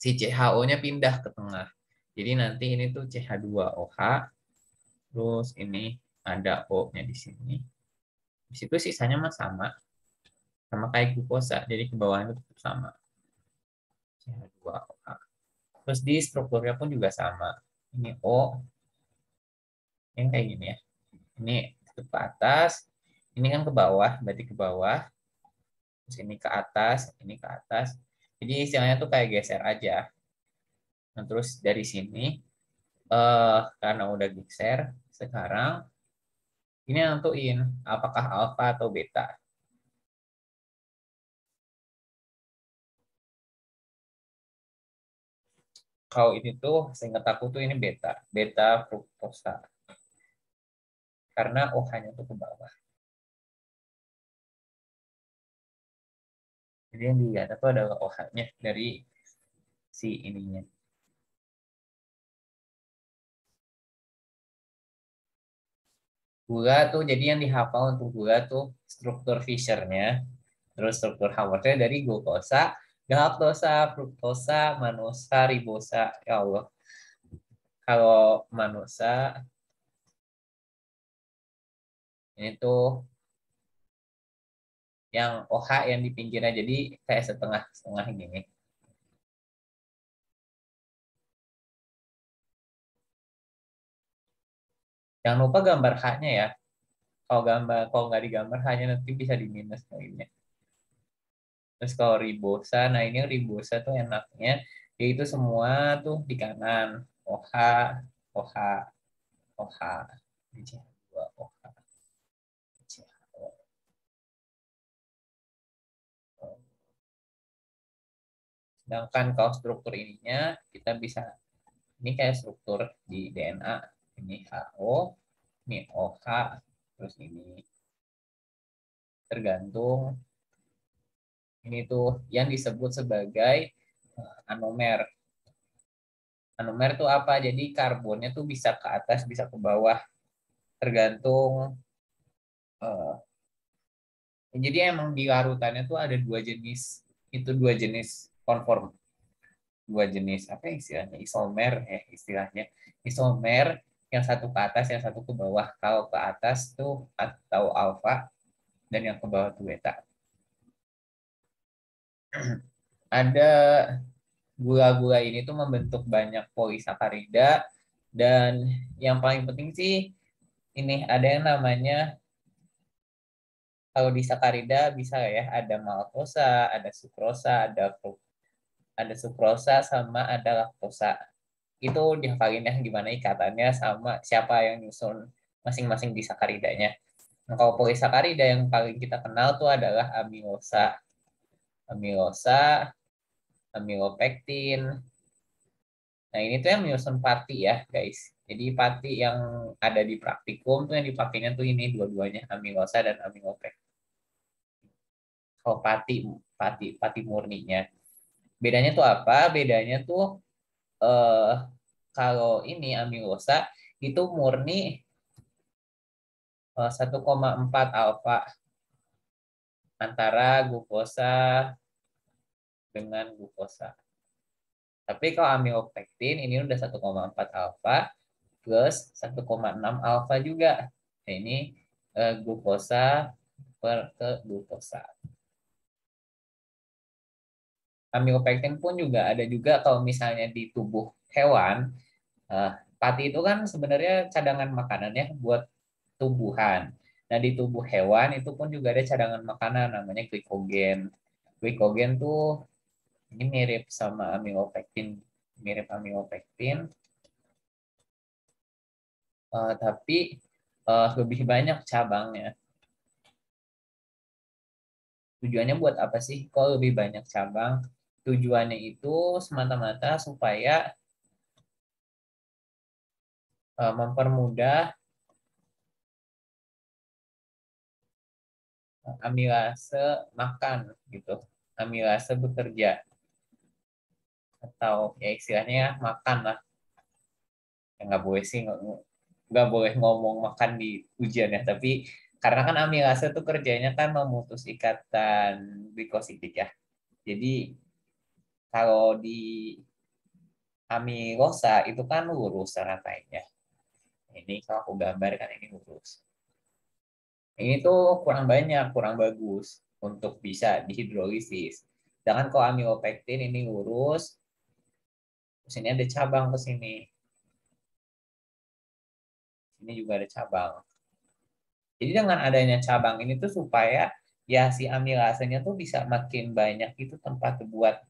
si CHO-nya pindah ke tengah. Jadi nanti ini tuh CH2OH, terus ini ada O-nya di sini. Di situ sisanya mah sama, sama kayak glukosa. Jadi ke bawah itu tetap sama. CH2OH. Terus di strukturnya pun juga sama. Ini O, yang kayak gini ya. Ini ke atas, ini kan ke bawah, berarti ke bawah. Terus ini ke atas, ini ke atas. Jadi istilahnya tuh kayak geser aja. Nah, terus dari sini karena udah geser, sekarang ini nentuin apakah alfa atau beta. Kalau ini tuh, seingat aku tuh ini beta, beta fruktosa. Karena OH-nya tuh ke bawah. Jadi yang dilihat itu adalah OH-nya dari si ininya. Gula tuh jadi yang dihafal untuk gula tuh struktur Fisher-nya, terus struktur Haworth-nya dari glukosa, galaktosa, fruktosa, manosa, ribosa. Ya Allah. Kalau manosa ini tuh yang OH yang di pinggirnya jadi kayak setengah-setengah gini. Jangan lupa gambar H-nya ya. Kalau nggak digambar H-nya nanti bisa di minus lainnya. Terus kalau ribosa, nah ini ribosa tuh enaknya yaitu semua tuh di kanan. OH, OH, OH, CH2, OH, CH2. Sedangkan kalau struktur ininya kita bisa ini kayak struktur di DNA. Ini HO, ini OH, terus ini tergantung ini tuh yang disebut sebagai anomer. Anomer tuh apa? Jadi karbonnya tuh bisa ke atas, bisa ke bawah, tergantung. Jadi emang di larutannya tuh ada dua jenis, itu dua jenis konform, dua jenis apa ya istilahnya? Isomer ya istilahnya. Isomer yang satu ke atas, yang satu ke bawah. Kalau ke atas tuh atau alfa dan yang ke bawah tuh beta. Ada gula-gula ini tuh membentuk banyak polisakarida dan yang paling penting sih ini ada yang namanya kalau di sakarida bisa ya ada maltosa, ada sukrosa, ada sukrosa sama ada laktosa. Itu dihafalin ya gimana ikatannya sama siapa yang nyusun masing-masing di sakaridanya. Nah, kalau polisakarida yang paling kita kenal tuh adalah amilosa, amilosa, amilopektin. Nah, ini tuh yang menyusun pati ya, guys. Jadi pati yang ada di praktikum tuh yang dipakainya tuh ini dua-duanya, amilosa dan amilopektin. Kalau pati murninya. Bedanya tuh apa? Bedanya tuh eh, kalau ini amilosa itu murni 1,4 alfa antara glukosa dengan glukosa. Tapi kalau amilopektin ini udah 1,4 alfa plus 1,6 alfa juga. Nah, ini glukosa per ke glukosa. Amilopektin pun juga ada juga kalau misalnya di tubuh hewan, eh, pati itu kan sebenarnya cadangan makanan ya buat tumbuhan. Nah, di tubuh hewan itu pun juga ada cadangan makanan namanya glikogen. Glikogen tuh ini mirip sama amilopektin, mirip amilopektin, tapi lebih banyak cabangnya. Tujuannya buat apa sih? Kalau lebih banyak cabang, tujuannya itu semata-mata supaya mempermudah amilase makan gitu. Amilase bekerja atau ya istilahnya makan lah. Ya, nggak boleh sih nggak boleh ngomong makan di ujian ya. Tapi karena kan amilase tuh kerjanya kan memutus ikatan glikosidik ya. Jadi kalau di amilosa itu kan lurus rantainya. Ini kalau aku gambarkan ini lurus. Ini tuh kurang banyak, kurang bagus untuk bisa dihidrolisis. Sedangkan kalau amilopektin ini lurus, terus ini ada cabang ke sini. Ini juga ada cabang. Jadi dengan adanya cabang ini tuh supaya ya si amilasenya tuh bisa makin banyak itu tempat buat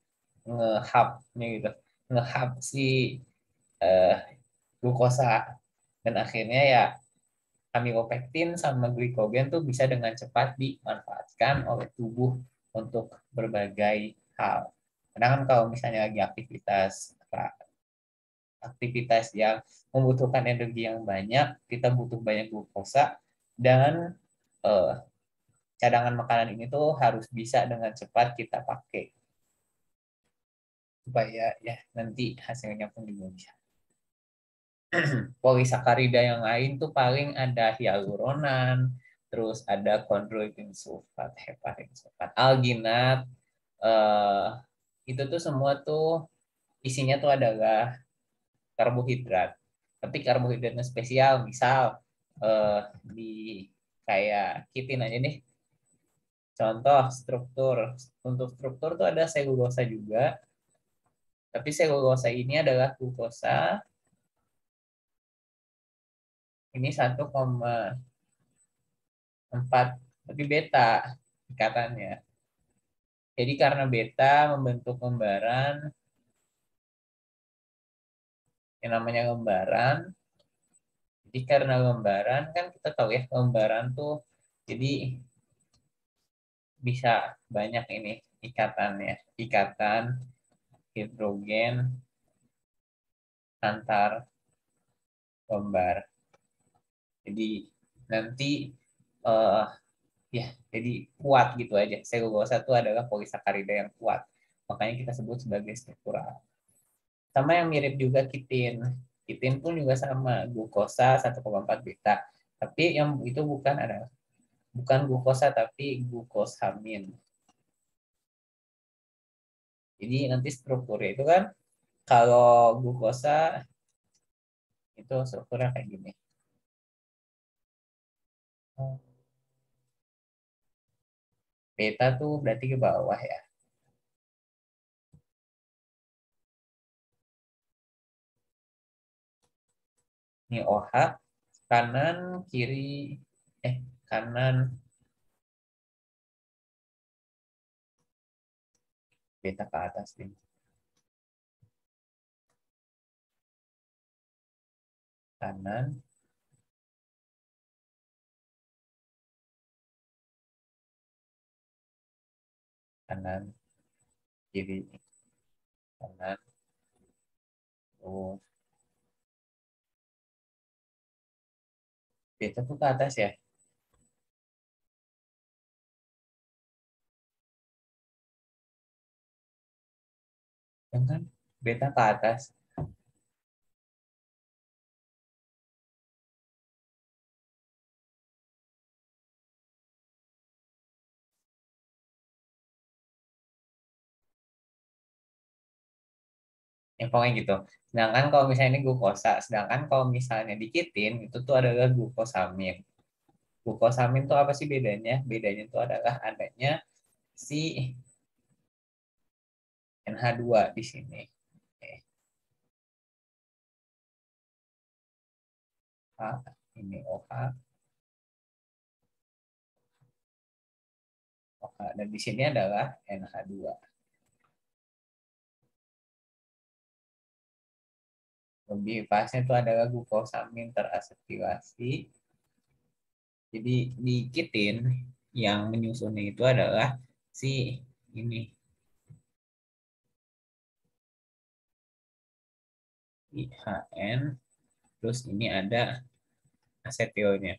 ngehubnya gitu. Ngehub si eh, glukosa. Dan akhirnya ya amilopektin sama glikogen tuh bisa dengan cepat dimanfaatkan oleh tubuh untuk berbagai hal. Sedangkan kalau misalnya lagi aktivitas yang membutuhkan energi yang banyak, kita butuh banyak glukosa dan eh, cadangan makanan ini tuh harus bisa dengan cepat kita pakai supaya ya nanti hasilnya pun juga bisa. Polisakarida yang lain tuh paling ada hyaluronan, terus ada kondroitin sulfat, heparin sulfat, alginat. eh, itu tuh semua tuh isinya tuh adalah karbohidrat. Tapi karbohidratnya spesial, misal di kayak kitin aja nih. Contoh struktur. Untuk struktur tuh ada selulosa juga, tapi selulosa ini adalah glukosa. Ini 1,4 tapi beta ikatannya. Jadi karena beta membentuk lembaran, yang namanya lembaran, jadi karena lembaran kan kita tahu ya lembaran tuh jadi bisa banyak ini ikatannya, ikatan hidrogen antar lembar. Jadi nanti eh, ya jadi kuat gitu aja. Selulosa itu adalah polisakarida yang kuat. Makanya kita sebut sebagai struktural. Sama yang mirip juga kitin. Kitin pun juga sama, glukosa 1,4 beta. Tapi yang itu bukan glukosa tapi glukosamin. Jadi nanti strukturnya itu kan kalau glukosa itu strukturnya kayak gini. Beta tuh berarti ke bawah ya. Ini OH, kanan, kiri, eh kanan, beta ke atas nih. Kanan, kanan, kiri, kanan, oh, beta tuh ke atas ya. Yang kan beta ke atas. Yang pokoknya gitu. Sedangkan kalau misalnya ini glukosa, sedangkan kalau misalnya dikitin itu tuh adalah glukosamin. Glukosamin tuh apa sih bedanya? Bedanya tuh adalah adanya si NH2 di sini. Oke. H, ini OH, OH. Dan di sini adalah NH2. Lebih pasnya itu adalah glukosamin terasetilasi. Jadi dikitin yang menyusunnya itu adalah si ini IHN, terus ini ada asetilnya.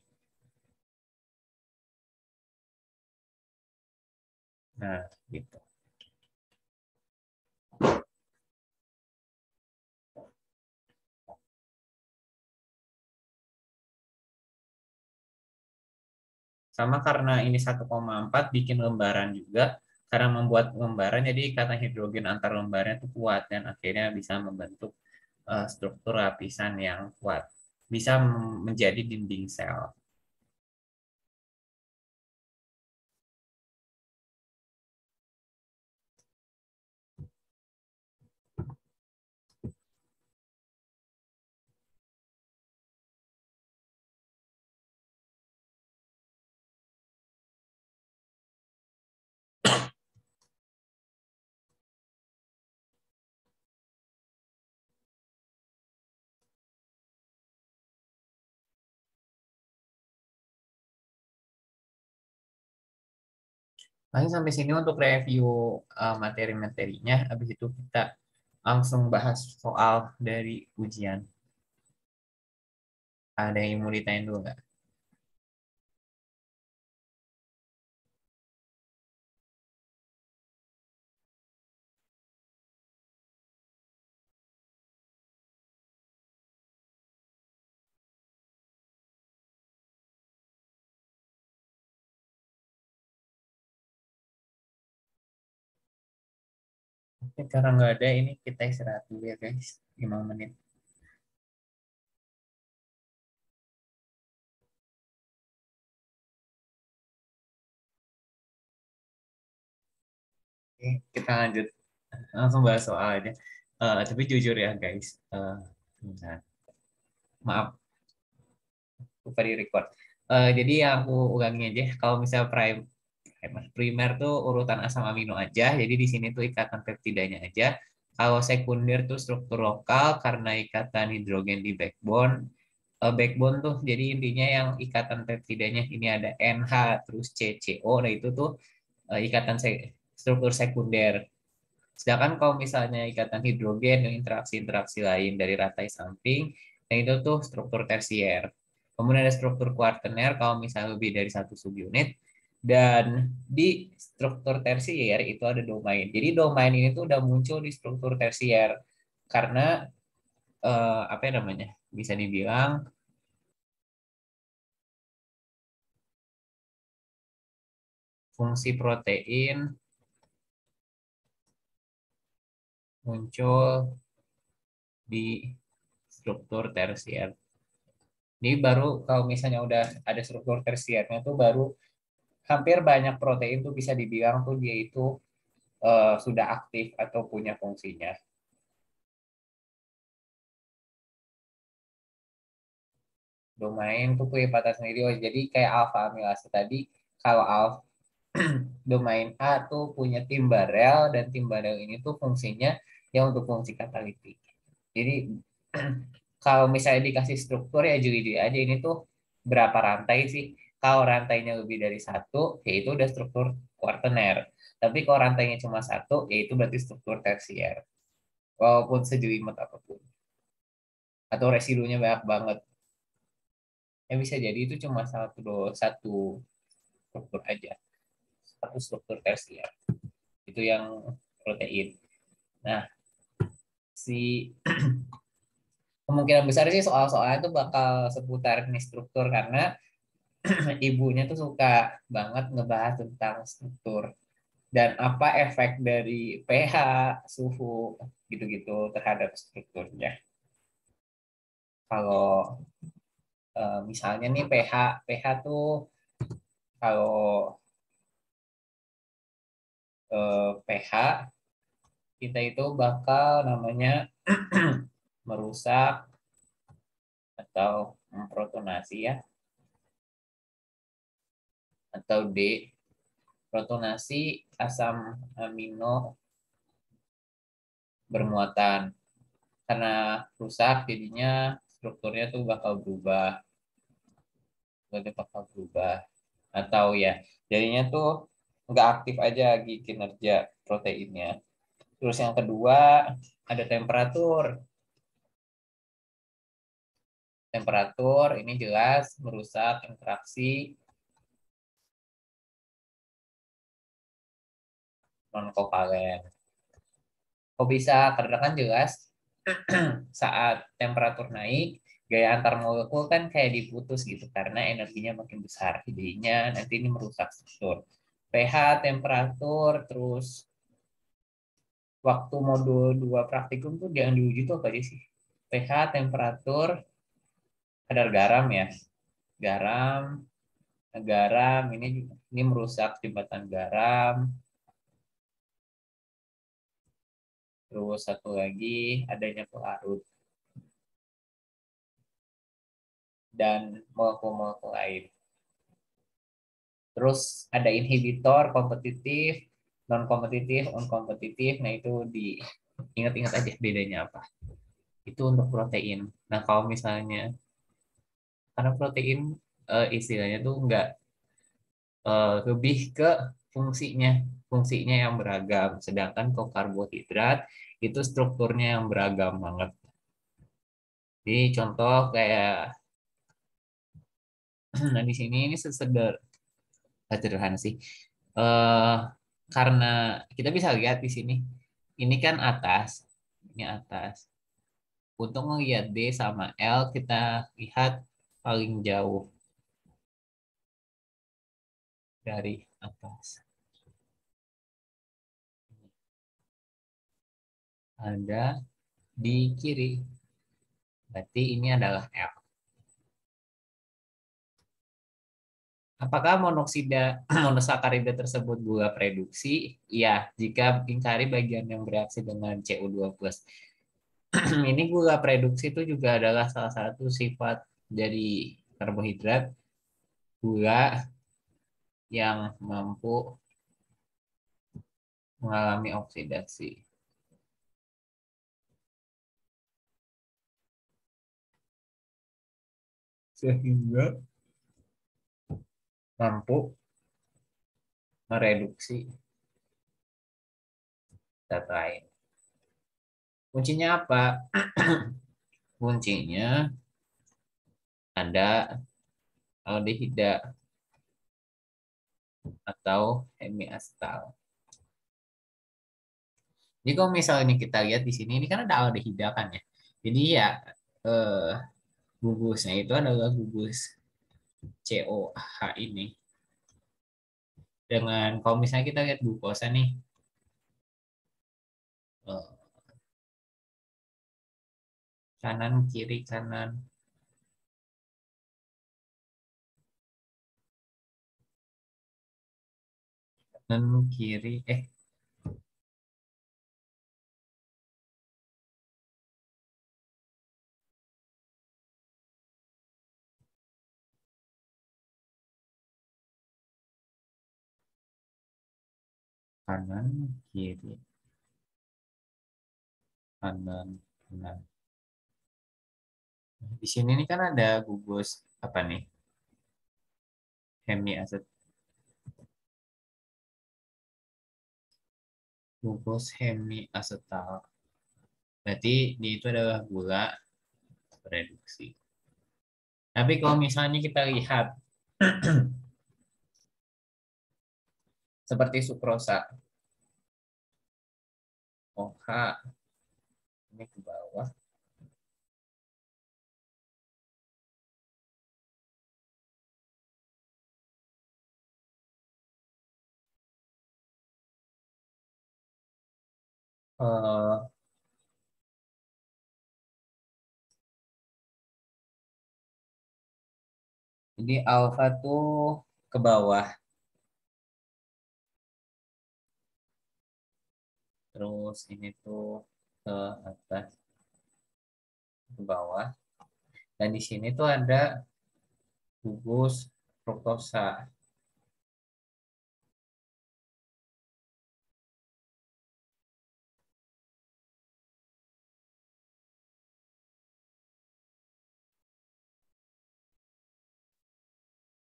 Nah, gitu. Sama karena ini 1,4 bikin lembaran juga, karena membuat lembaran jadi ikatan hidrogen antar lembarnya itu kuat dan akhirnya bisa membentuk struktur lapisan yang kuat. Bisa menjadi dinding sel. Paling sampai sini untuk review materi-materinya. Habis itu kita langsung bahas soal dari ujian. Ada yang mau ditanya dulu nggak? Karena nggak ada ini kita istirahat dulu ya guys, 5 menit. Oke, kita lanjut langsung bahas soal aja. Tapi jujur ya guys, bentar. Maaf, lupa di record. Jadi yang aku ulangi aja, kalau misalnya primer tuh urutan asam amino aja, jadi di sini tuh ikatan peptidanya aja. Kalau sekunder tuh struktur lokal karena ikatan hidrogen di backbone. Backbone tuh jadi intinya yang ikatan peptidanya ini ada NH terus CCO, nah itu tuh ikatan struktur sekunder. Sedangkan kalau misalnya ikatan hidrogen dan interaksi-interaksi lain dari rantai samping, nah itu tuh struktur tersier. Kemudian ada struktur kuartener kalau misalnya lebih dari satu subunit. Dan di struktur tersier itu ada domain. Jadi domain ini tuh udah muncul di struktur tersier karena apa ya namanya? Bisa dibilang fungsi protein muncul di struktur tersier. Ini baru kalau misalnya udah ada struktur tersiernya tuh baru hampir banyak protein tuh bisa dibilang tuh dia itu sudah aktif atau punya fungsinya. Domain tuh punya batas sendiri. Oh, jadi kayak alfa amilase tadi, kalau alfa domain A tuh punya timbarel dan timbarel ini tuh fungsinya yang untuk fungsi katalitik. Jadi kalau misalnya dikasih struktur ya jujur aja ini tuh berapa rantai sih? Kalau rantainya lebih dari satu, yaitu udah struktur kuartener. Tapi kalau rantainya cuma satu, yaitu berarti struktur tersier. Walaupun sejelimet apapun. Atau residunya banyak banget. Ya bisa jadi itu cuma satu struktur aja. Satu struktur tersier. Itu yang protein. Nah, si kemungkinan besar sih soal-soalnya itu bakal seputar ini struktur karena ibunya tuh suka banget ngebahas tentang struktur dan apa efek dari pH, suhu, gitu-gitu terhadap strukturnya. Kalau misalnya nih pH tuh kalau pH kita itu bakal namanya merusak atau memprotonasi ya, atau D, protonasi asam amino bermuatan. Karena rusak jadinya strukturnya tuh bakal berubah atau ya jadinya tuh nggak aktif aja kinerja proteinnya. Terus yang kedua ada temperatur. Temperatur ini jelas merusak interaksi non kovalen. Kok bisa? Karena kan jelas saat temperatur naik, gaya antar molekul kan kayak diputus gitu karena energinya makin besar. Jadinya nanti ini merusak struktur. pH, temperatur, terus waktu modul 2 praktikum tuh yang diuji tuh apa aja sih? pH, temperatur, kadar garam ya. Garam, garam ini merusak jembatan garam. Terus satu lagi adanya pelarut dan molekul-molekul lain. Terus ada inhibitor kompetitif, non kompetitif, on kompetitif. Nah itu diingat-ingat aja bedanya apa. Itu untuk protein. Nah kalau misalnya karena protein istilahnya tuh nggak lebih ke fungsinya, fungsinya yang beragam. Sedangkan kalau karbohidrat itu strukturnya yang beragam banget. Jadi contoh kayak nah di sini ini sederhana sih. eh karena kita bisa lihat di sini, ini kan atas, ini atas. Untuk melihat D sama L, kita lihat paling jauh dari atas. ada di kiri. Berarti ini adalah L. Apakah monoksida monosakarida tersebut gula reduksi? Iya, jika ingkari bagian yang bereaksi dengan CO2+. Ini gula reduksi itu juga adalah salah satu sifat dari karbohidrat, gula yang mampu mengalami oksidasi. Sehingga mampu mereduksi zat lain. Kuncinya apa? Kuncinya ada aldehida atau hemiacetal. Jadi kalau misalnya kita lihat di sini, ini kan ada aldehida kan ya. Jadi ya eh, gugusnya itu adalah gugus COH ini. Dengan kalau misalnya kita lihat glukosa nih, eh, kanan kiri kanan, kanan kiri kanan kiri kanan kanan. Di sini nih kan ada gugus apa nih? Hemiacetal, gugus hemiacetal. Berarti di itu adalah gula reduksi. Tapi kalau misalnya kita lihat seperti sukrosa, OH ini ke bawah, eh, jadi alfa tuh ke bawah, terus ini tuh ke atas ke bawah, dan di sini tuh ada gugus fruktosa.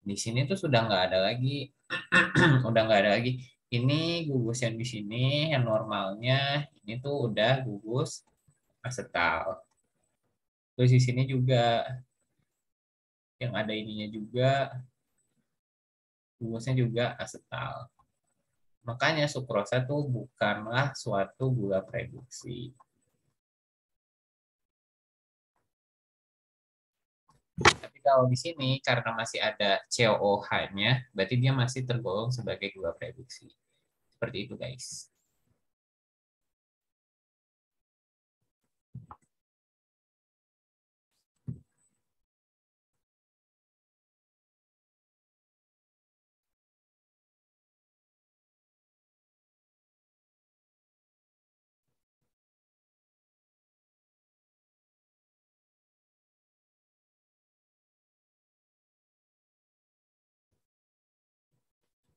Di sini tuh sudah nggak ada lagi, udah nggak ada lagi. Ini gugus yang di sini yang normalnya ini tuh udah gugus asetal. Terus di sini juga yang ada ininya juga gugusnya juga asetal. Makanya sukrosa tuh bukanlah suatu gula reduksi. Tapi kalau di sini karena masih ada COOH-nya, berarti dia masih tergolong sebagai gula reduksi. Seperti itu, guys.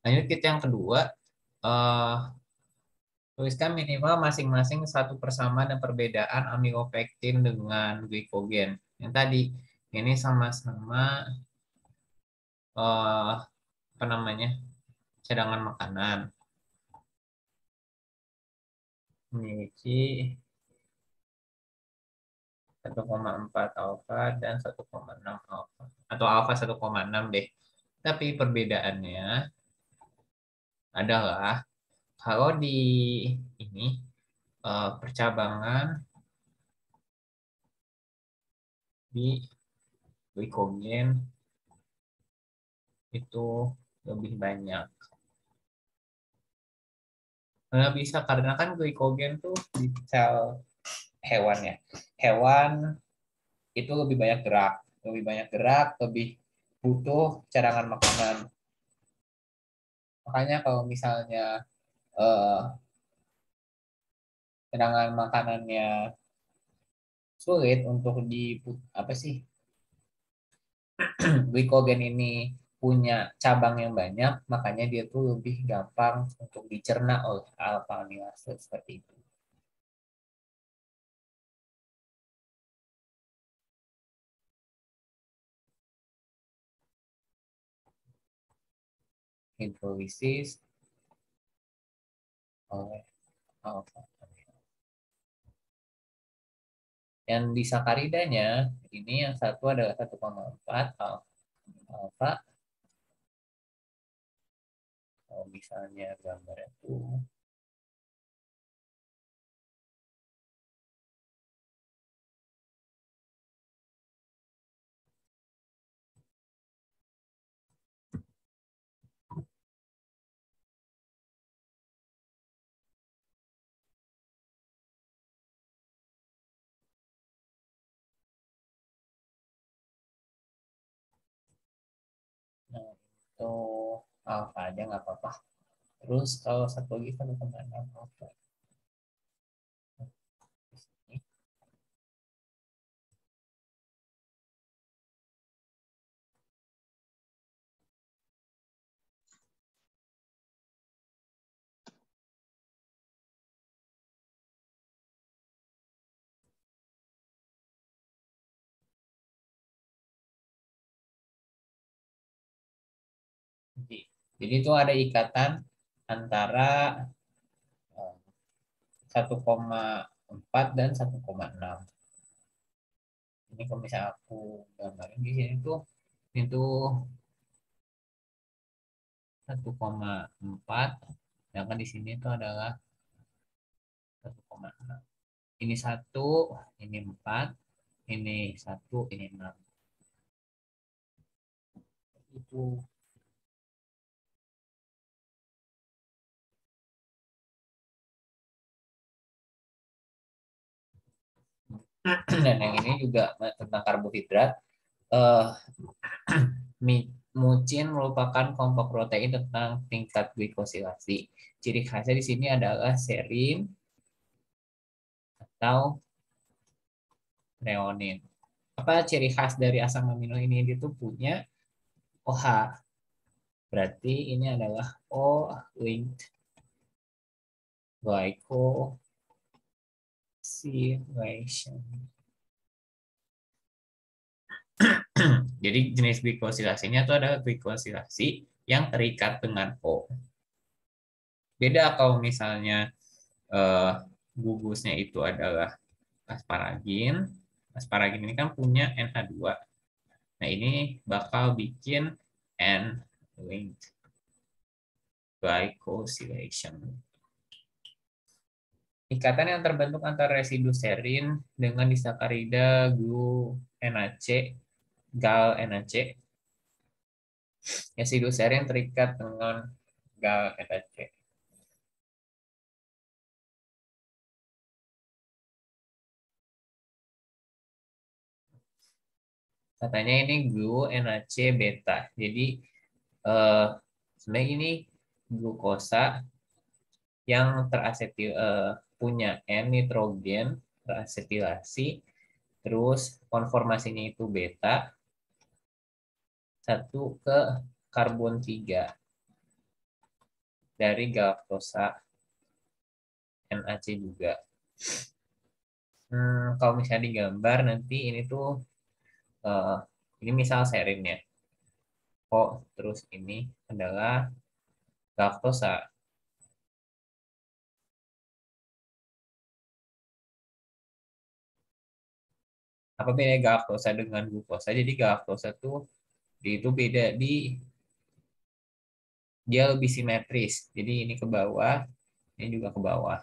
Lanjut kita yang kedua, eh, tuliskan minimal masing-masing satu persamaan dan perbedaan amilopektin dengan glikogen. Yang tadi, ini sama-sama apa namanya cadangan makanan, memiliki 1,4 alfa dan 1,6 alfa. Atau alfa 1,6 deh. Tapi perbedaannya adalah kalau di ini percabangan di glikogen itu lebih banyak. Nggak bisa karena kan glikogen tuh di sel hewan ya. Hewan itu lebih banyak gerak, lebih butuh cadangan makanan. Makanya kalau misalnya eh, cadangan makanannya sulit untuk di apa sih, glikogen ini punya cabang yang banyak, makanya dia tuh lebih gampang untuk dicerna oleh alfa amilase seperti itu. Hidrolisis oleh alfa. Yang di sakaridanya ini yang satu adalah 1,4 alfa. Kalau misalnya gambarnya tuh nah, itu alfa aja nggak apa-apa. Terus kalau satu lagi 1,6 alfa. Jadi itu ada ikatan antara 1,4 dan 1,6. Ini kalau misalnya aku gambarin di sini tuh itu 1,4, sedangkan di sini itu adalah 1,6. Ini 1, ini 4, ini 1, ini 6. Itu. Dan yang ini juga tentang karbohidrat. Eh, Mucin merupakan kelompok protein tentang tingkat glikosilasi. Ciri khasnya di sini adalah serin atau treonin. Apa ciri khas dari asam amino ini? Dia tuh punya OH. Berarti ini adalah O-linked glycosylation. Jadi jenis glikosilasinya itu adalah glikosilasi yang terikat dengan O. Beda kalau misalnya eh, gugusnya itu adalah asparagin. Asparagin ini kan punya NH2. Nah, ini bakal bikin N-linked glycosylation. Ikatan yang terbentuk antara residu serin dengan disakarida GLU-NAC, GAL-NAC. Residu serin terikat dengan GAL-NAC. Katanya ini GLU-NAC beta. Jadi eh, sebenarnya ini glukosa yang punya N nitrogen terasetilasi, terus konformasinya itu beta, satu ke karbon 3 dari galaktosa NAC juga. Kalau misalnya digambar nanti ini tuh eh, ini misal serin ya. Oh, terus ini adalah galaktosa. Apa beda galaktosa dengan glukosa? Jadi galaktosa tuh itu beda di dia lebih simetris. Jadi ini ke bawah, ini juga ke bawah.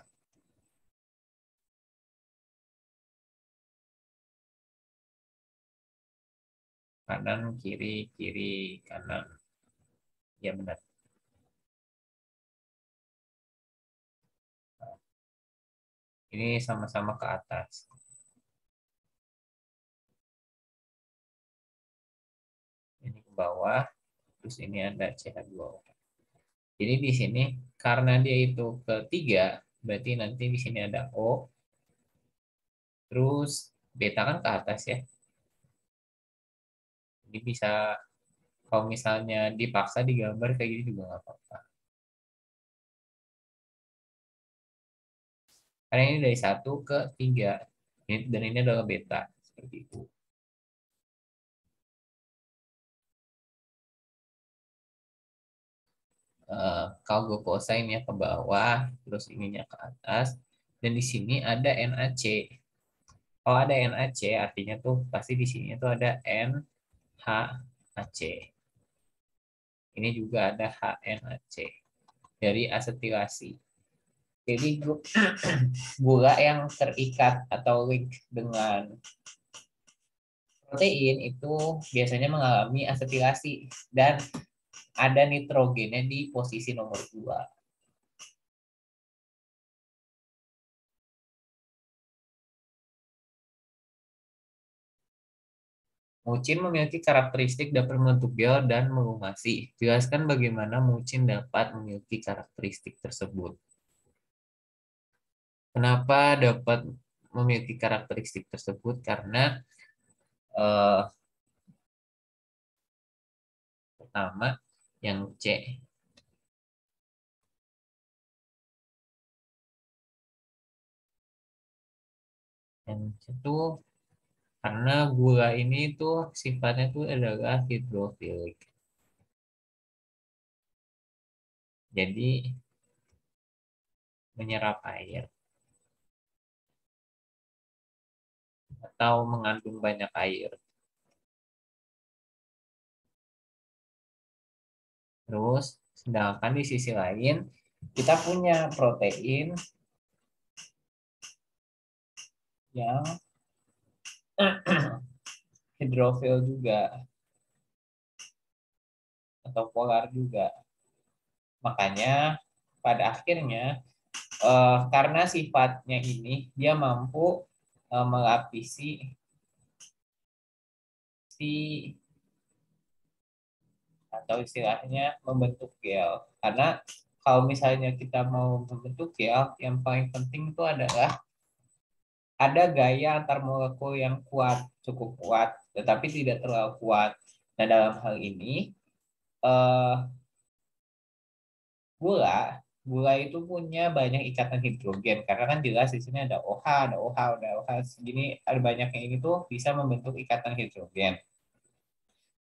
Kanan, kiri, kiri, kanan. Ya benar. Ini sama-sama ke atas. Ini ke bawah, terus ini ada CH2O. Jadi di sini karena dia itu ketiga, berarti nanti di sini ada O, terus beta kan ke atas ya. Ini bisa kalau misalnya dipaksa digambar kayak gini juga nggak apa-apa. Karena ini dari 1 ke 3. Dan ini adalah beta. Seperti itu. Kalau gue kosain ya ke bawah, terus ininya ke atas. Dan di sini ada NaC. Kalau ada NaC, artinya tuh pasti di sini tuh ada NHAC. Ini juga ada HNaC dari asetilasi. Jadi gula yang terikat atau link dengan protein itu biasanya mengalami asetilasi dan ada nitrogennya di posisi nomor 2. Mucin memiliki karakteristik dapat membentuk gel dan melumasi. Jelaskan bagaimana mucin dapat memiliki karakteristik tersebut. Kenapa dapat memiliki karakteristik tersebut? Karena pertama yang C. Yang itu karena gula ini tuh sifatnya tuh adalah hidrofilik. Jadi menyerap air atau mengandung banyak air. Terus sedangkan di sisi lain kita punya protein yang hidrofil juga atau polar juga. Makanya pada akhirnya karena sifatnya ini dia mampu melapisi si atau istilahnya membentuk gel. Karena kalau misalnya kita mau membentuk gel, yang paling penting itu adalah ada gaya antar molekul yang kuat, cukup kuat, tetapi tidak terlalu kuat. Nah, dalam hal ini eh, gula gula itu punya banyak ikatan hidrogen karena kan jelas di sini ada OH, ada OH, ada OH segini ada banyaknya ini tuh bisa membentuk ikatan hidrogen.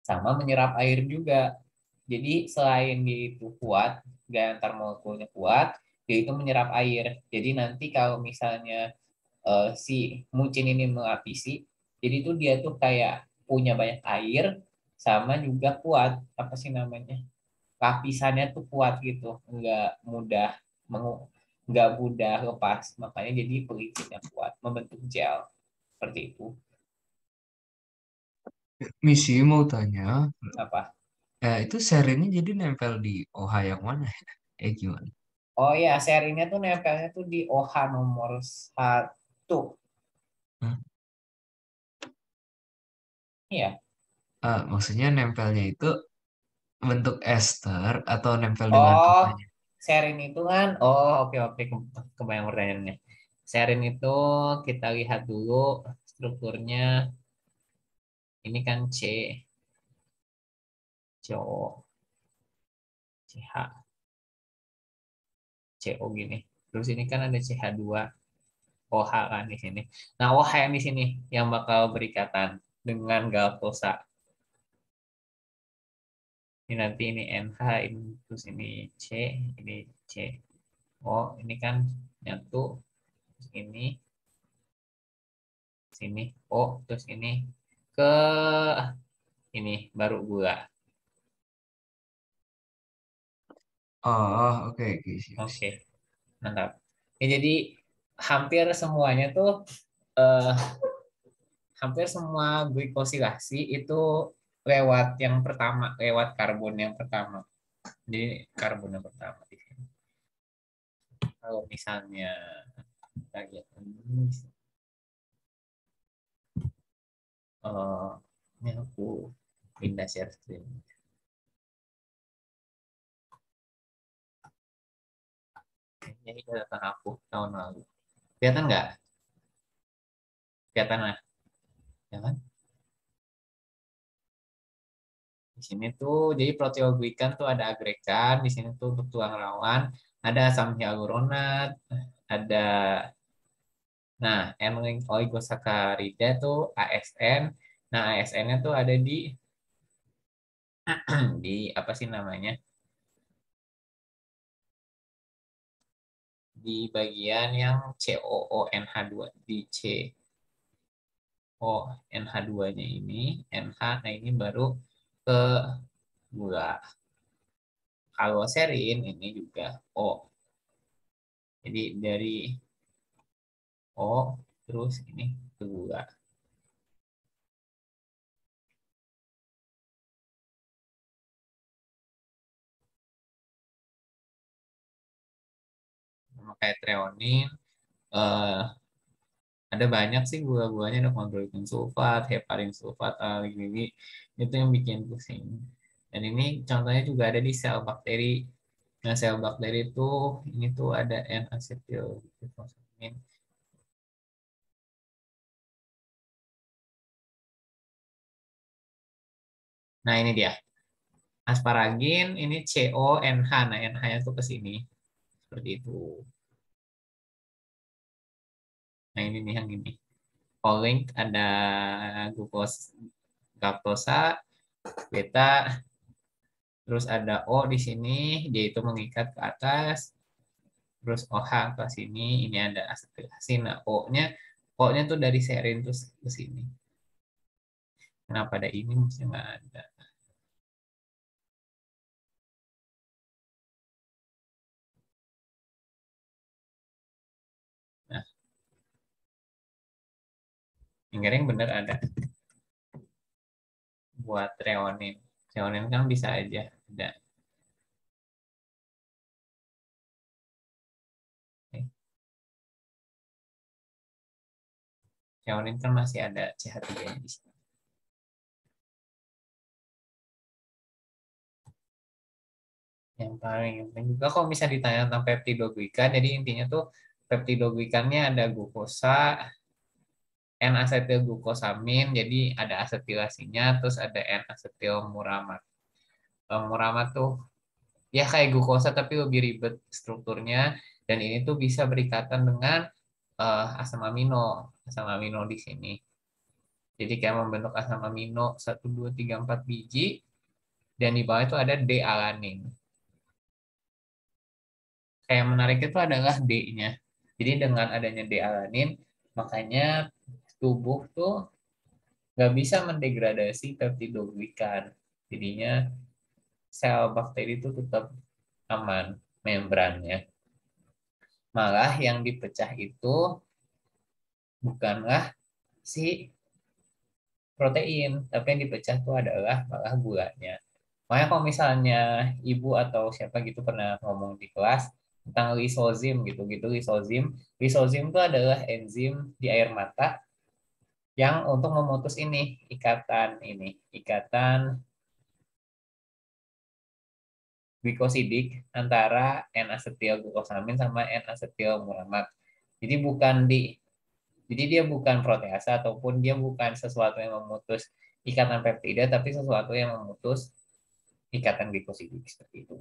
Sama menyerap air juga. Jadi selain dia itu kuat, gaya antar molekulnya kuat, dia itu menyerap air. Jadi nanti kalau misalnya si mucin ini melapisi, jadi itu dia tuh kayak punya banyak air, sama juga kuat, apa sih namanya? Lapisannya tuh kuat gitu, nggak mudah lepas. Makanya jadi pelicitnya kuat, membentuk gel seperti itu. Misi mau tanya, Apa? itu serinya jadi nempel di OH yang mana ya? Gimana? Oh ya, serinya tuh nempelnya tuh di OH nomor 1. Hah? Iya. Maksudnya nempelnya itu bentuk ester atau nempel dengan Oh, apanya? serin itu kan, oh oke oke kebayang pertanyaannya. Serin itu kita lihat dulu strukturnya. Ini kan CO, CH, CO gini. Terus ini kan ada CH2, OH kan di sini. Nah, OH yang di sini yang bakal berikatan dengan galtosa. Ini nanti ini NH, ini terus ini C, ini C. Oh, ini kan nyatu, terus ini sini O, terus ini ke ini baru gula. Oh, oke, oke, siap, Oke, siap. mantap. Ya, jadi hampir semuanya tuh eh, hampir semua glikosilasi itu lewat yang pertama, lewat karbon yang pertama. Jadi karbon yang pertama di sini. Kalau misalnya kegiatan ini. Ini aku pindah share screen. Ini data aku tahun lalu. Kelihatan nggak? Kelihatan lah, ya kan? Di sini tuh, jadi proteoglikan tuh ada agregan, di sini tuh untuk tulang rawan, ada asam hyaluronat, ada, nah, N-ring oligosakarida tuh ASN. Nah, ASN-nya tuh ada di di apa sih namanya? Di bagian yang COONH2 di CONH2-nya ini, NH, nah ini baru ke gula. Kalau serin ini juga O. Jadi dari O terus ini ke gula. Kayak treonin, eh, ada banyak sih gula-gulanya, ada kondroitin sulfat, heparin sulfat, gini itu yang bikin pusing. Dan ini contohnya juga ada di sel bakteri. Nah, sel bakteri itu ini tuh ada N-asetil glucosamine. Nah, ini dia. Asparagin ini CONH. Nah, NH-nya tuh ke sini. Seperti itu. Nah, ini nih yang ini. Olink ada glukos galaktosa, beta, terus ada O di sini, dia itu mengikat ke atas, terus OH ke sini, ini ada asetilasi. Nah, O-nya tuh dari serin terus ke sini. Kenapa ada ini mesti nggak ada? Nah, yang bener ada buat treonin. Treonin kan bisa aja ada. Treonin kan masih ada CH3 di sini. Yang paling penting juga kalau misalnya ditanya tentang peptidoglikan, jadi intinya tuh peptidoglikannya ada glukosa, N-asetilglukosamin, jadi ada asetilasinya, terus ada N-asetilmuramat. Muramat tuh ya kayak glukosa tapi lebih ribet strukturnya, dan ini tuh bisa berikatan dengan asam amino, di sini. Jadi kayak membentuk asam amino 1, 2, 3, 4 biji, dan di bawah itu ada D-alanin. Kayak menarik itu adalah D-nya. Jadi dengan adanya D-alanin, makanya tubuh tuh nggak bisa mendegradasi peptidoglikan. Jadinya sel bakteri itu tetap aman membrannya. Malah yang dipecah itu bukanlah si protein, tapi yang dipecah itu adalah malah gulanya. Makanya kalau misalnya ibu atau siapa gitu pernah ngomong di kelas tentang lisozim gitu-gitu, lisozim itu adalah enzim di air mata yang untuk memutus ikatan glikosidik antara N-asetil glukosamin sama N-asetil muramat. Jadi bukan di jadi dia bukan proteasa ataupun dia bukan sesuatu yang memutus ikatan peptida, tapi sesuatu yang memutus ikatan glikosidik seperti itu.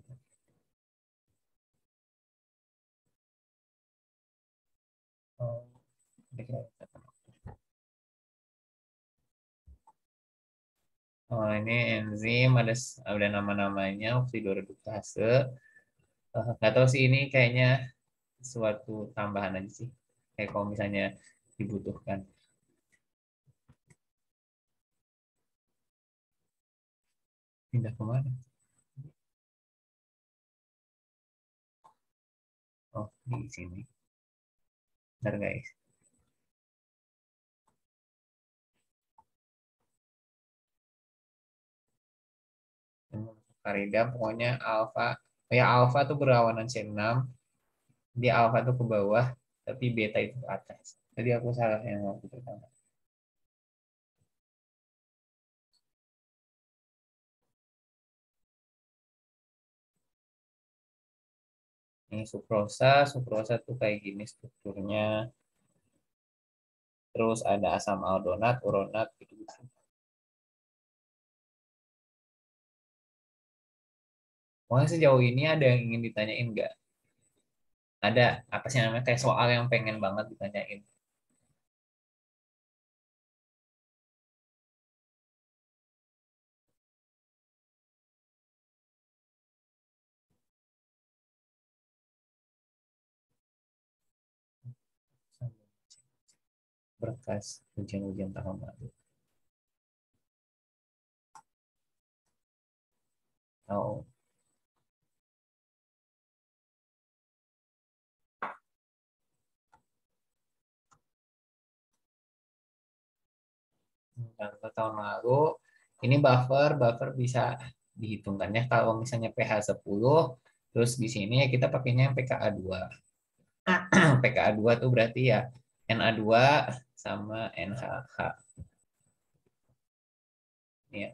Oh, ini enzim ada nama-namanya oksidoredukase. Nggak tahu sih ini kayaknya suatu tambahan aja sih. Kayak kalau misalnya dibutuhkan. Pindah kemana? Oh, di sini. Bentar guys. Farida pokoknya alfa. Ya alfa tuh berlawanan C6. Dia alfa tuh ke bawah. tapi beta itu ke atas. Jadi aku salah yang waktu pertama. Ini sukrosa tuh kayak gini strukturnya. Terus ada asam aldonat, uronat gitu-gitu. Pokoknya sejauh ini ada yang ingin ditanyain nggak? Ada apa sih namanya kayak soal yang pengen banget ditanyain? Berkas ujian-ujian tahun lalu. Oh, contoh tahun lalu. Ini buffer bisa dihitungkannya kalau misalnya pH 10, terus di sini ya kita pakainya yang pKa 2. pKa 2 tuh berarti ya Na2 sama NaH. Ya,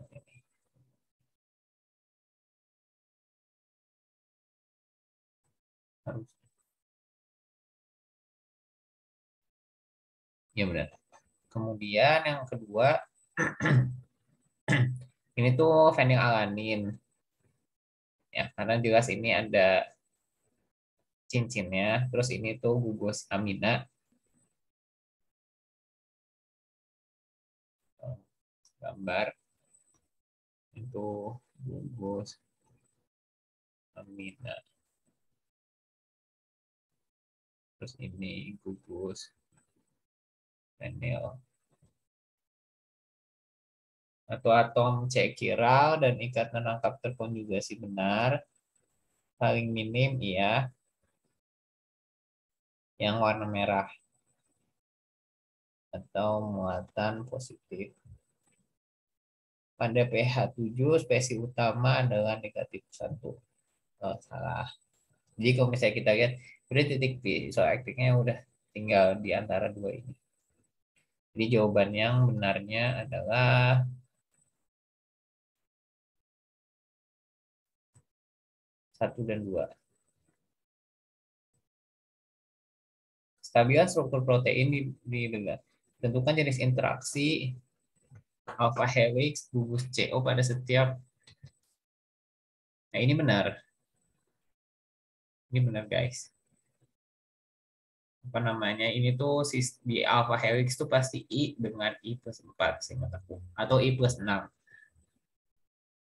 harus. Ya benar. Kemudian yang kedua, ini tuh fenilalanin. Ya, karena jelas ini ada cincinnya. Terus ini tuh gugus amina. Gambar itu gugus amina. Terus ini gugus fenil. Atau atom C chiral dan ikatan rangkap terkonjugasi benar. Paling minim iya, yang warna merah atau muatan positif. Pada pH 7, spesi utama adalah negatif 1. Oh, salah. Jadi kalau misalnya kita lihat, udah titik P, so aktifnya udah tinggal di antara dua ini. Jadi jawaban yang benarnya adalah 1 dan 2. Stabilan struktur protein di tentukan jenis interaksi alpha helix gugus CO pada setiap. Nah, ini benar. Ini benar, guys. Apa namanya? Ini tuh di alpha helix tuh pasti I dengan I plus 4 seingat aku. Atau I plus 6.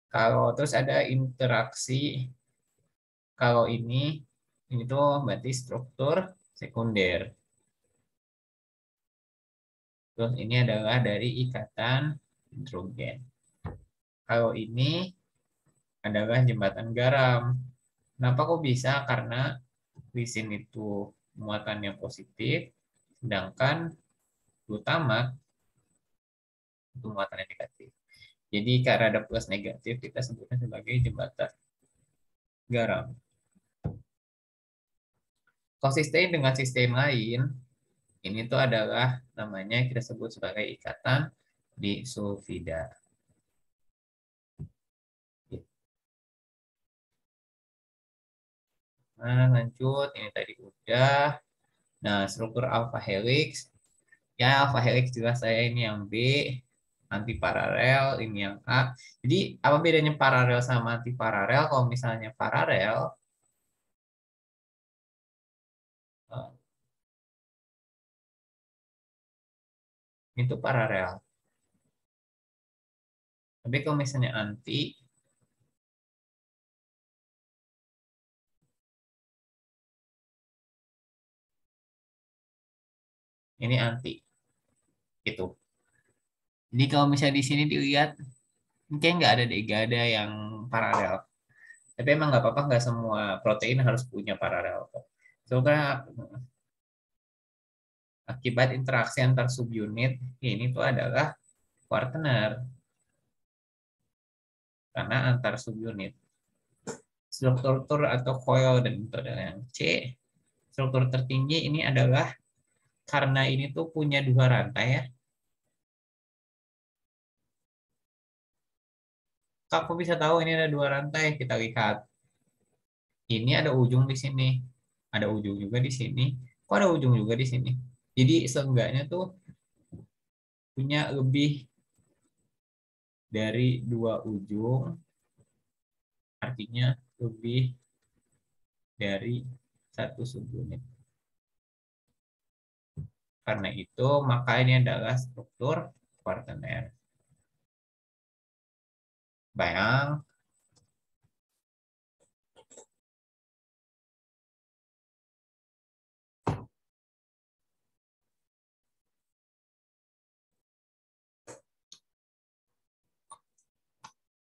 Kalau terus ada interaksi, kalau ini tuh berarti struktur sekunder. Terus ini adalah dari ikatan hidrogen. Kalau ini adalah jembatan garam. Kenapa kok bisa? Karena lisin itu muatannya positif, sedangkan glutamat itu muatannya negatif. Jadi karena ada plus negatif, kita sebutnya sebagai jembatan garam. Konsisten dengan sistem lain, ini tuh adalah namanya kita sebut sebagai ikatan disulfida. Nah, lanjut. Ini tadi udah. Nah, struktur alpha helix. Ya, alpha helix jelas saya ini yang B. Anti paralel, ini yang A. Jadi, apa bedanya paralel sama anti paralel? Kalau misalnya paralel, eh, itu paralel. Tapi kalau misalnya anti, ini anti. Gitu. Jadi kalau misalnya di sini dilihat, mungkin nggak ada deh, nggak ada yang paralel. Tapi emang nggak apa-apa, nggak semua protein harus punya paralel. Soalnya akibat interaksi antar subunit, ini tuh adalah partner. Karena antar subunit. Struktur atau coil dan itu adalah yang C. struktur tertinggi ini adalah karena ini tuh punya dua rantai ya. Kamu bisa tahu ini ada dua rantai. Kita lihat. Ini ada ujung di sini. Ada ujung juga di sini. Kok ada ujung juga di sini? Jadi seenggaknya tuh punya lebih dari dua ujung. Artinya lebih dari satu subunit. Karena itu, maka ini adalah struktur kuartener. Bayang,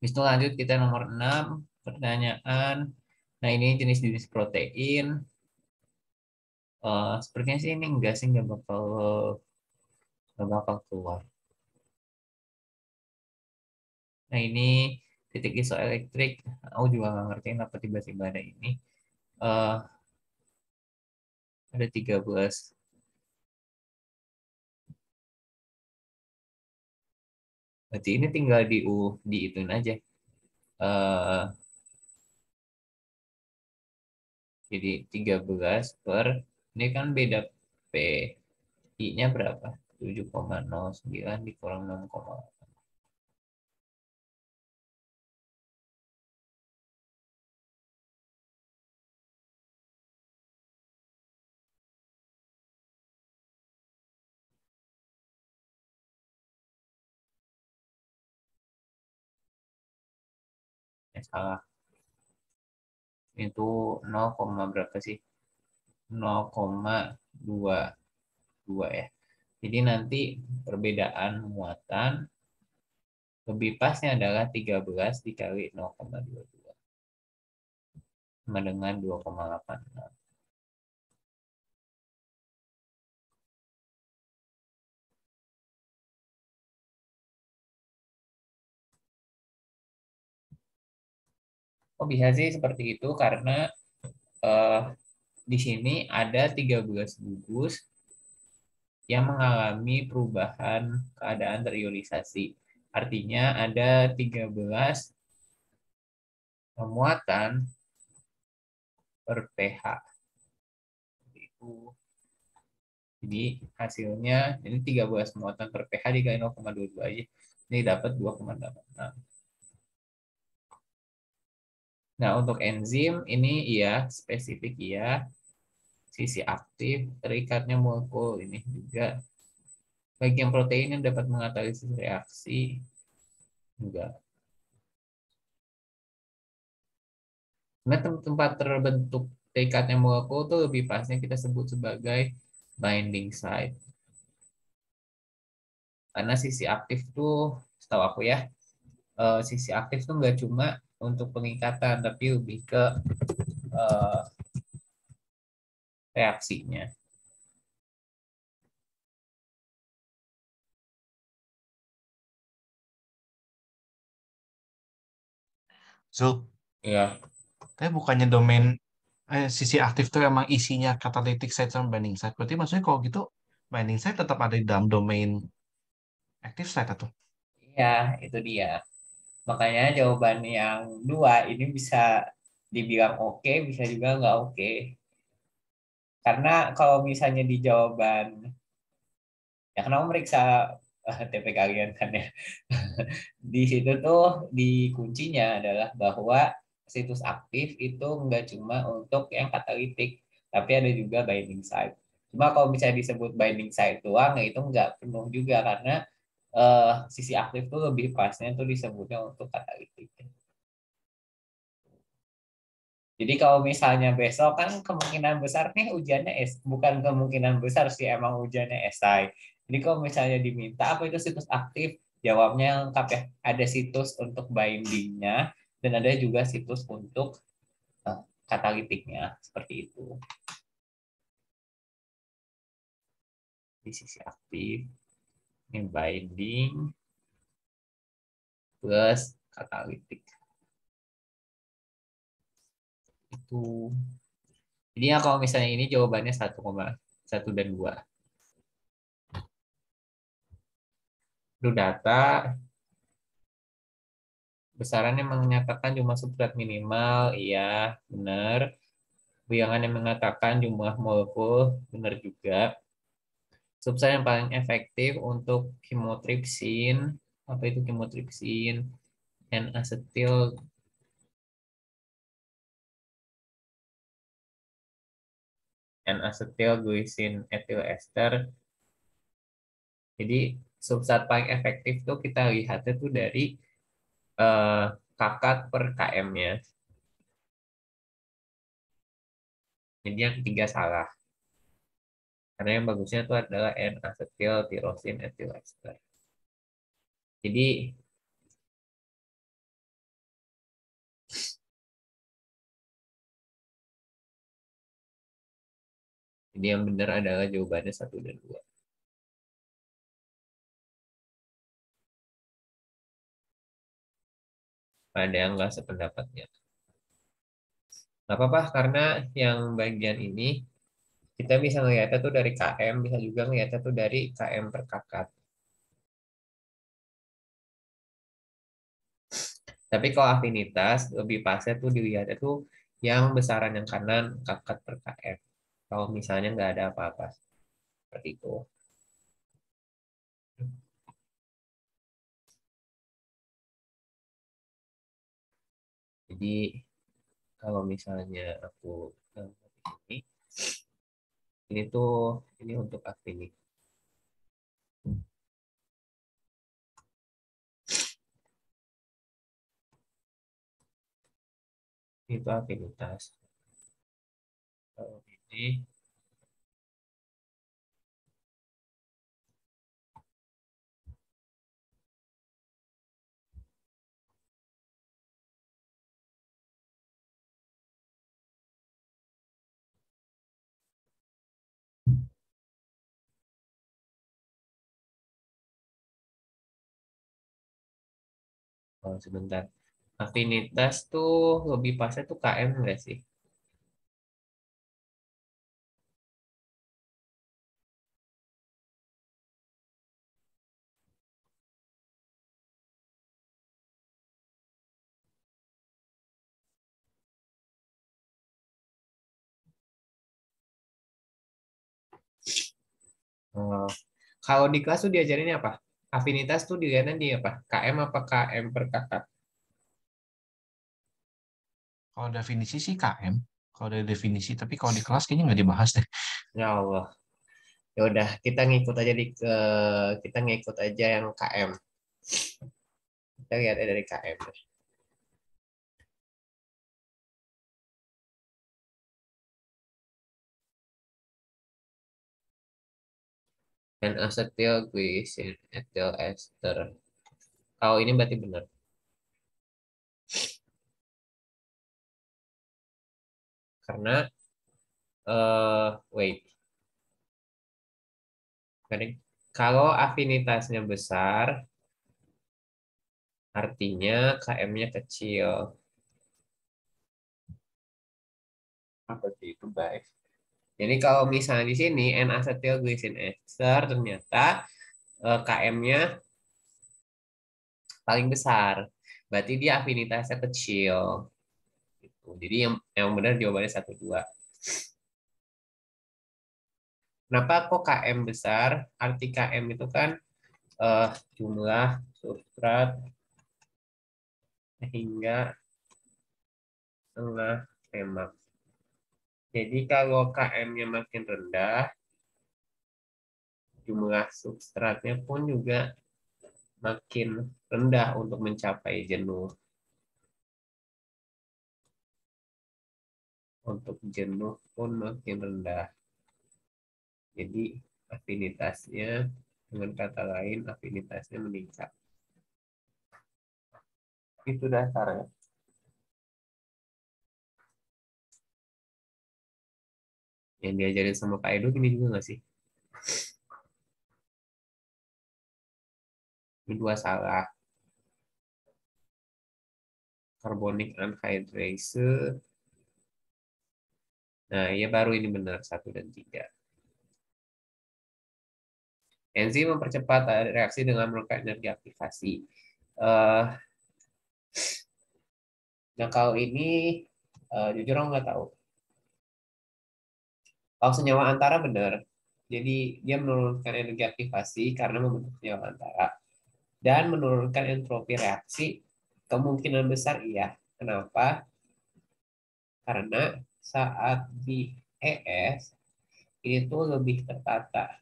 itu lanjut kita nomor 6, pertanyaan. Nah, ini jenis-jenis protein. Sepertinya sih ini enggak sih, nggak bakal keluar. Nah, ini titik isoelektrik. Aku juga nggak ngerti kenapa tiba-tiba ada ini. Eh, ada 13. Berarti ini tinggal di ituin aja. Eh, jadi 13 per, ini kan beda P. I-nya berapa? 7,09 dikurang 6, salah. Itu 0, berapa sih? 0,22 ya. Jadi nanti perbedaan muatan lebih pasnya adalah 13 dikali 0,22 sama dengan 2,86. Oh, bisa sih seperti itu karena eh, di sini ada 13 gugus yang mengalami perubahan keadaan terionisasi. Artinya ada 13 muatan per pH. Itu. Jadi hasilnya ini 13 muatan per pH dikali 0,22 aja. Ini dapat 2,86. Nah, untuk enzim ini iya spesifik iya. Sisi aktif terikatnya molekul ini juga. Bagian protein yang dapat mengatalisis reaksi enggak. Nah, tempat terbentuk terikatnya molekul itu lebih pasnya kita sebut sebagai binding site. Karena sisi aktif tuh, setahu aku ya, sisi aktif tuh nggak cuma untuk pengikatan, tapi lebih ke eh, reaksinya. Zul, Ya, tapi bukannya domain sisi aktif tuh emang isinya catalytic site sama binding site. Berarti maksudnya kalau gitu binding site tetap ada di dalam domain active site atau? ya itu dia. Makanya jawaban yang dua ini bisa dibilang oke, bisa juga nggak oke. Karena kalau misalnya di jawaban, ya kenapa meriksa TP kalian kan ya. Di situ tuh di kuncinya adalah bahwa situs aktif itu nggak cuma untuk yang katalitik, tapi ada juga binding site. Cuma kalau misalnya disebut binding site doang, ya itu nggak penuh juga karena sisi aktif tuh lebih pasnya tuh disebutnya untuk katalitik. Jadi kalau misalnya besok kan kemungkinan besar nih ujiannya bukan kemungkinan besar sih emang ujiannya esai. Jadi kalau misalnya diminta apa itu situs aktif, jawabnya lengkap ya. Ada situs untuk bindingnya dan ada juga situs untuk eh, katalitiknya seperti itu. Di sisi aktif ini binding plus katalitik itu. Jadi ya kalau misalnya ini jawabannya 1,1 dan 2. Itu data besarannya menyatakan jumlah substrat minimal, iya, benar. Bilangan yang mengatakan jumlah molekul, benar juga. Substrat yang paling efektif untuk chymotrypsin, apa itu chymotrypsin? N-acetyl N-acetyl glycine ethyl ester. Jadi substrat paling efektif tuh kita lihatnya tuh dari eh, kakak per km-nya. Jadi yang ketiga salah. Karena yang bagusnya itu adalah N-acetyl tyrosin ethyl ester. Jadi, yang benar adalah jawabannya 1 dan 2. Ada yang nggak sependapatnya. Nggak apa-apa, karena yang bagian ini kita bisa ngeliatnya tuh dari km, bisa juga ngeliatnya tuh dari km per kakak. Tapi kalau afinitas, lebih pasnya tuh dilihatnya tuh yang besaran yang kanan kakak per km. Kalau misalnya nggak ada apa-apa. Seperti itu. Jadi kalau misalnya aku ini, ini tuh ini untuk afinitas. Itu afinitas. Kalau ini sebentar. Afinitas tuh lebih pasnya tuh KM nggak sih? Eh, Kalau di kelas tuh diajarinnya apa? Afinitas tuh dilihatnya di apa? KM apa KM per kakak? Kalau definisi sih KM. Kalau dari definisi, tapi kalau di kelas kayaknya nggak dibahas deh. Ya Allah. Ya udah, kita ngikut aja kita ngikut aja yang KM. Kita lihat dari KM. Dan asetil glycine ethyl ester. Kalau ini berarti benar. Karena wait. Kalau afinitasnya besar, artinya KM-nya kecil. Apa sih itu baik? Jadi kalau misalnya di sini N-asetil ester ternyata KM-nya paling besar. Berarti dia afinitasnya kecil. Gitu. Jadi yang benar jawabannya 1, 2. Kenapa kok KM besar? Arti KM itu kan eh, jumlah substrat hingga setengah lemak. Jadi kalau KM-nya makin rendah, jumlah substratnya pun juga makin rendah untuk mencapai jenuh. Untuk jenuh pun makin rendah. Jadi afinitasnya, dengan kata lain, afinitasnya meningkat. Itu dasarnya. Yang diajarin sama Kak Edo ini juga nggak sih? Ini dua salah. Carbonic anhydrase Nah, ya baru ini benar 1 dan 3. Enzim mempercepat reaksi dengan menurunkan energi aktivasi. Eh, nah, kalau ini jujur aku nggak tahu. Kalau senyawa antara benar. Jadi dia menurunkan energi aktivasi karena membentuk senyawa antara. Dan menurunkan entropi reaksi kemungkinan besar iya. Kenapa? Karena saat di ES itu lebih tertata.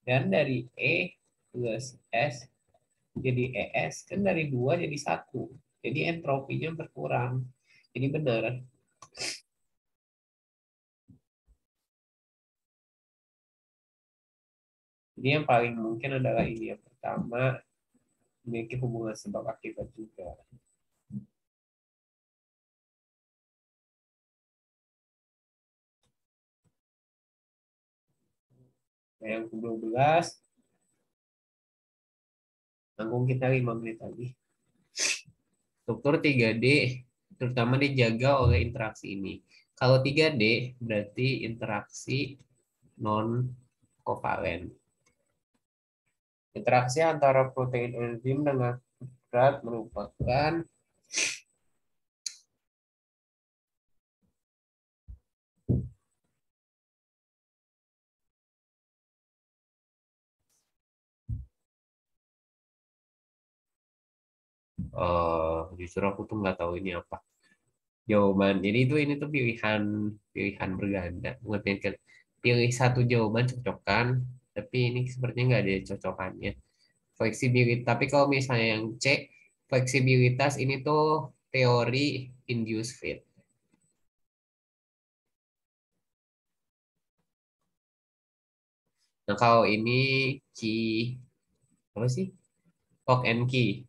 Dan dari E plus S jadi ES kan dari 2 jadi 1. Jadi entropinya berkurang. Jadi benar. Jadi yang paling mungkin adalah ini yang pertama memiliki hubungan sebab akibat juga. Nah, yang ke-12 tanggung kita 5 menit lagi. Struktur 3D terutama dijaga oleh interaksi ini. Kalau 3D berarti interaksi non kovalen. Interaksi antara protein enzim dengan substrat merupakan justru aku tuh nggak tahu ini apa jawaban. Jadi itu ini tuh pilihan pilihan berganda. Bukan pilih satu jawaban cocokkan, tapi ini sepertinya nggak ada cocokannya. Fleksibilitas. Tapi kalau misalnya yang C, fleksibilitas ini tuh teori induced fit. Nah kalau ini key apa sih? Lock and key,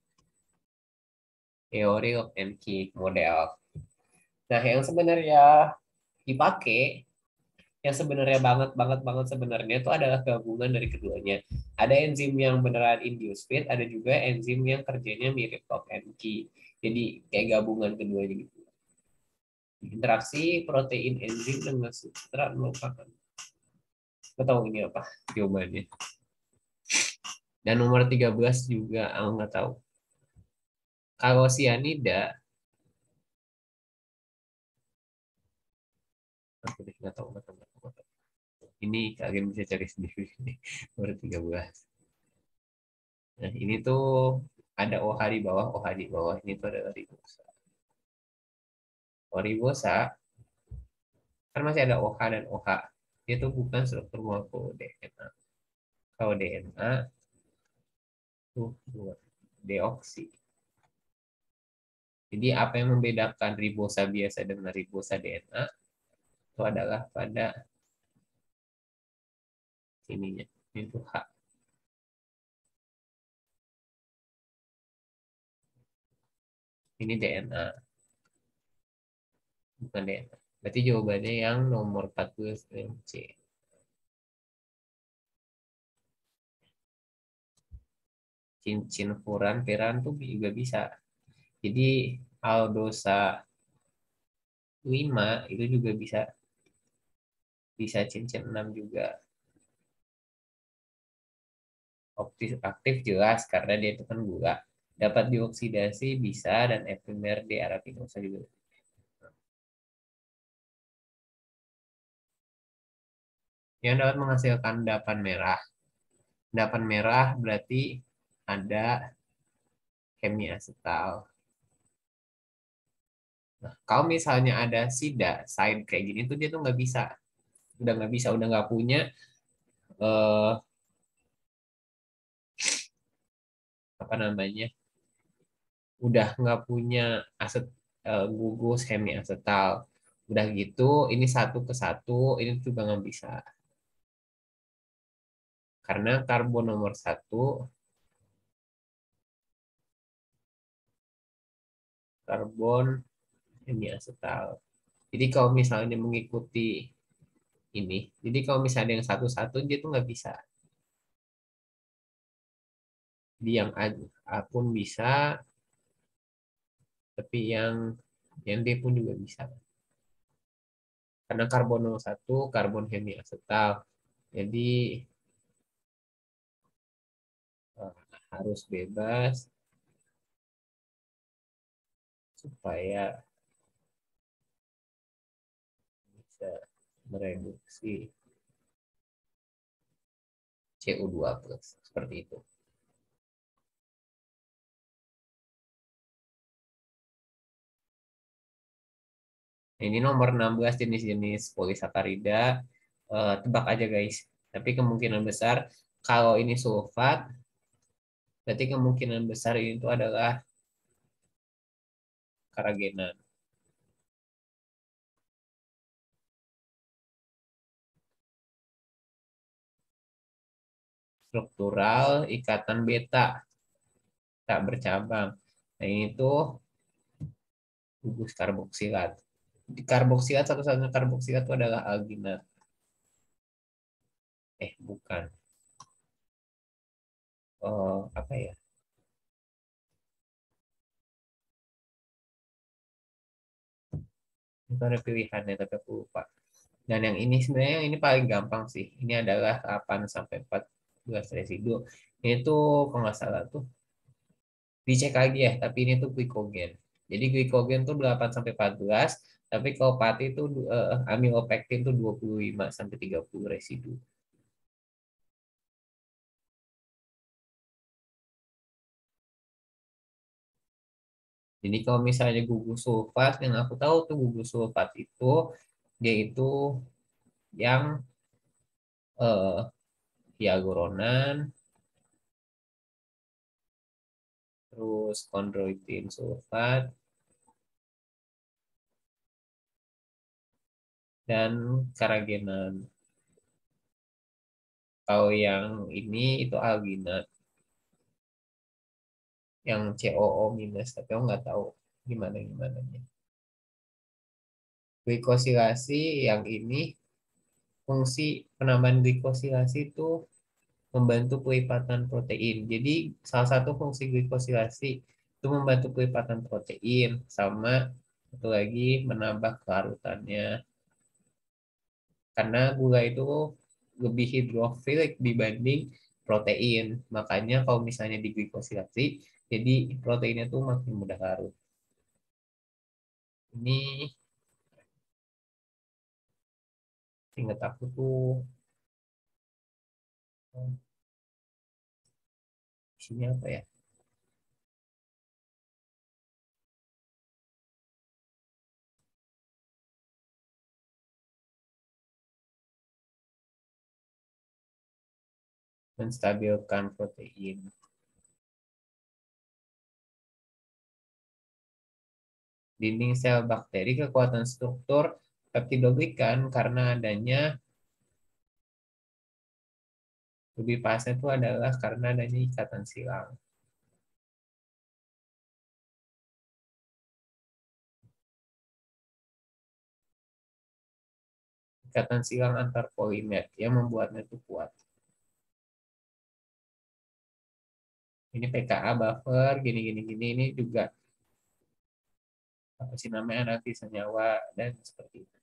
teori lock and key model. Nah yang sebenarnya dipakai yang sebenarnya banget banget banget sebenarnya itu adalah gabungan dari keduanya. Ada enzim yang beneran induce fit, ada juga enzim yang kerjanya mirip lock and key. Jadi kayak gabungan keduanya gitu. Interaksi protein enzim dengan substrat merupakan. Nggak tahu ini apa jawabannya. Dan nomor 13 juga aku nggak tahu. Kalau sianida, aku nggak tahu, nggak tahu, nggak tahu. Ini kalian bisa cari sendiri. Nomor 13. Nah, ini tuh ada OH di bawah, OH di bawah. Ini tuh ada ribosa. Ribosa kan masih ada OH dan OH. Itu bukan struktur molekul DNA. Kalau DNA tuh deoksi. Jadi apa yang membedakan ribosa biasa dengan ribosa DNA itu adalah pada sininya. Itu H. Ini DNA, bukan DNA. Berarti jawabannya yang nomor 14 yang C. Cincin furan peran tuh juga bisa. Jadi aldosa 5 itu juga bisa bisa cincin 6 juga. Aktif, aktif jelas karena dia itu kan gula. Dapat dioksidasi bisa dan epimer di arabinosa juga. Yang dapat menghasilkan endapan merah. Endapan merah berarti ada hemiacetal. Nah, kalau misalnya ada sida, side kayak gini tuh dia tuh nggak bisa. Udah nggak bisa, udah nggak punya eh, apa namanya, udah nggak punya aset gugus hemiacetal. Udah gitu, ini satu ke satu, ini juga nggak bisa. Karena karbon nomor satu, karbon hemiacetal. Jadi kalau misalnya mengikuti ini, jadi kalau misalnya yang satu-satu, dia tuh nggak bisa. Jadi yang A pun bisa, tapi yang Yang D pun juga bisa. Karena karbon 01 karbon hemiasetal. Jadi harus bebas supaya bisa mereduksi CO2 plus seperti itu. Ini nomor 16 jenis-jenis polisakarida. Tebak aja guys. Tapi kemungkinan besar kalau ini sulfat, berarti kemungkinan besar itu adalah karagenan. Struktural ikatan beta tak bercabang. Nah ini tuh gugus karboksilat. Di karboksilat satu-satunya karboksilat itu adalah alginat. Bukan. Apa ya? Itu ada pilihannya tapi aku lupa. Dan yang ini sebenarnya yang ini paling gampang sih. Ini adalah 8 sampai 14 residu. Ini tuh kalau nggak salah tuh dicek lagi ya, tapi ini tuh glikogen. Jadi glikogen tuh 8 sampai 14, tapi kalau pati itu amilopektin tuh 25 sampai 30 residu. Jadi kalau misalnya gugus sulfat, yang aku tahu tuh gugus sulfat itu dia itu yang hyaluronan, terus kondroitin sulfat, dan karagenan. Kalau yang ini itu alginat, yang COO minus, tapi aku nggak tahu gimana gimana. Glikosilasi yang ini fungsi penambahan glikosilasi itu membantu pelipatan protein. Jadi salah satu fungsi glikosilasi itu membantu pelipatan protein sama satu lagi menambah kelarutannya. Karena gula itu lebih hidrofilik dibanding protein. Makanya kalau misalnya diglikosilasi, jadi proteinnya tuh makin mudah larut. Ini ingat aku tuh isinya apa ya? Menstabilkan protein. Dinding sel bakteri kekuatan struktur peptidoglikan karena adanya lebih pasnya itu adalah karena adanya ikatan silang. Ikatan silang antar polimer yang membuatnya itu kuat. Ini PKA buffer gini ini juga apa sih namanya analisis senyawa dan seperti itu.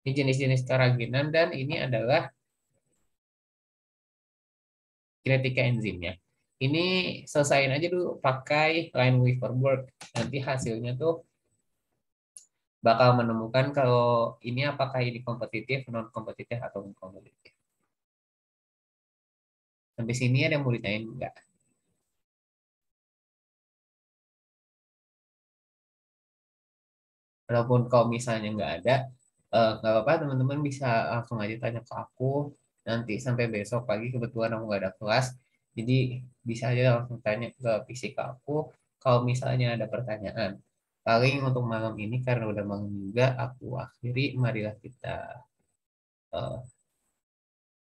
Ini jenis-jenis karagenan dan ini adalah kinetika enzimnya. Ini selesaiin aja dulu pakai Lineweaver-Burk. Nanti hasilnya tuh bakal menemukan kalau ini apakah ini kompetitif, non kompetitif atau non kompetitif. Sampai sini ada yang mau ditanyain enggak? Walaupun kalau misalnya nggak ada, nggak apa-apa teman-teman bisa langsung aja tanya ke aku. Nanti sampai besok pagi kebetulan aku nggak ada kelas, jadi bisa aja langsung tanya ke fisika aku. Kalau misalnya ada pertanyaan, paling untuk malam ini karena udah malam juga, aku akhiri. Marilah kita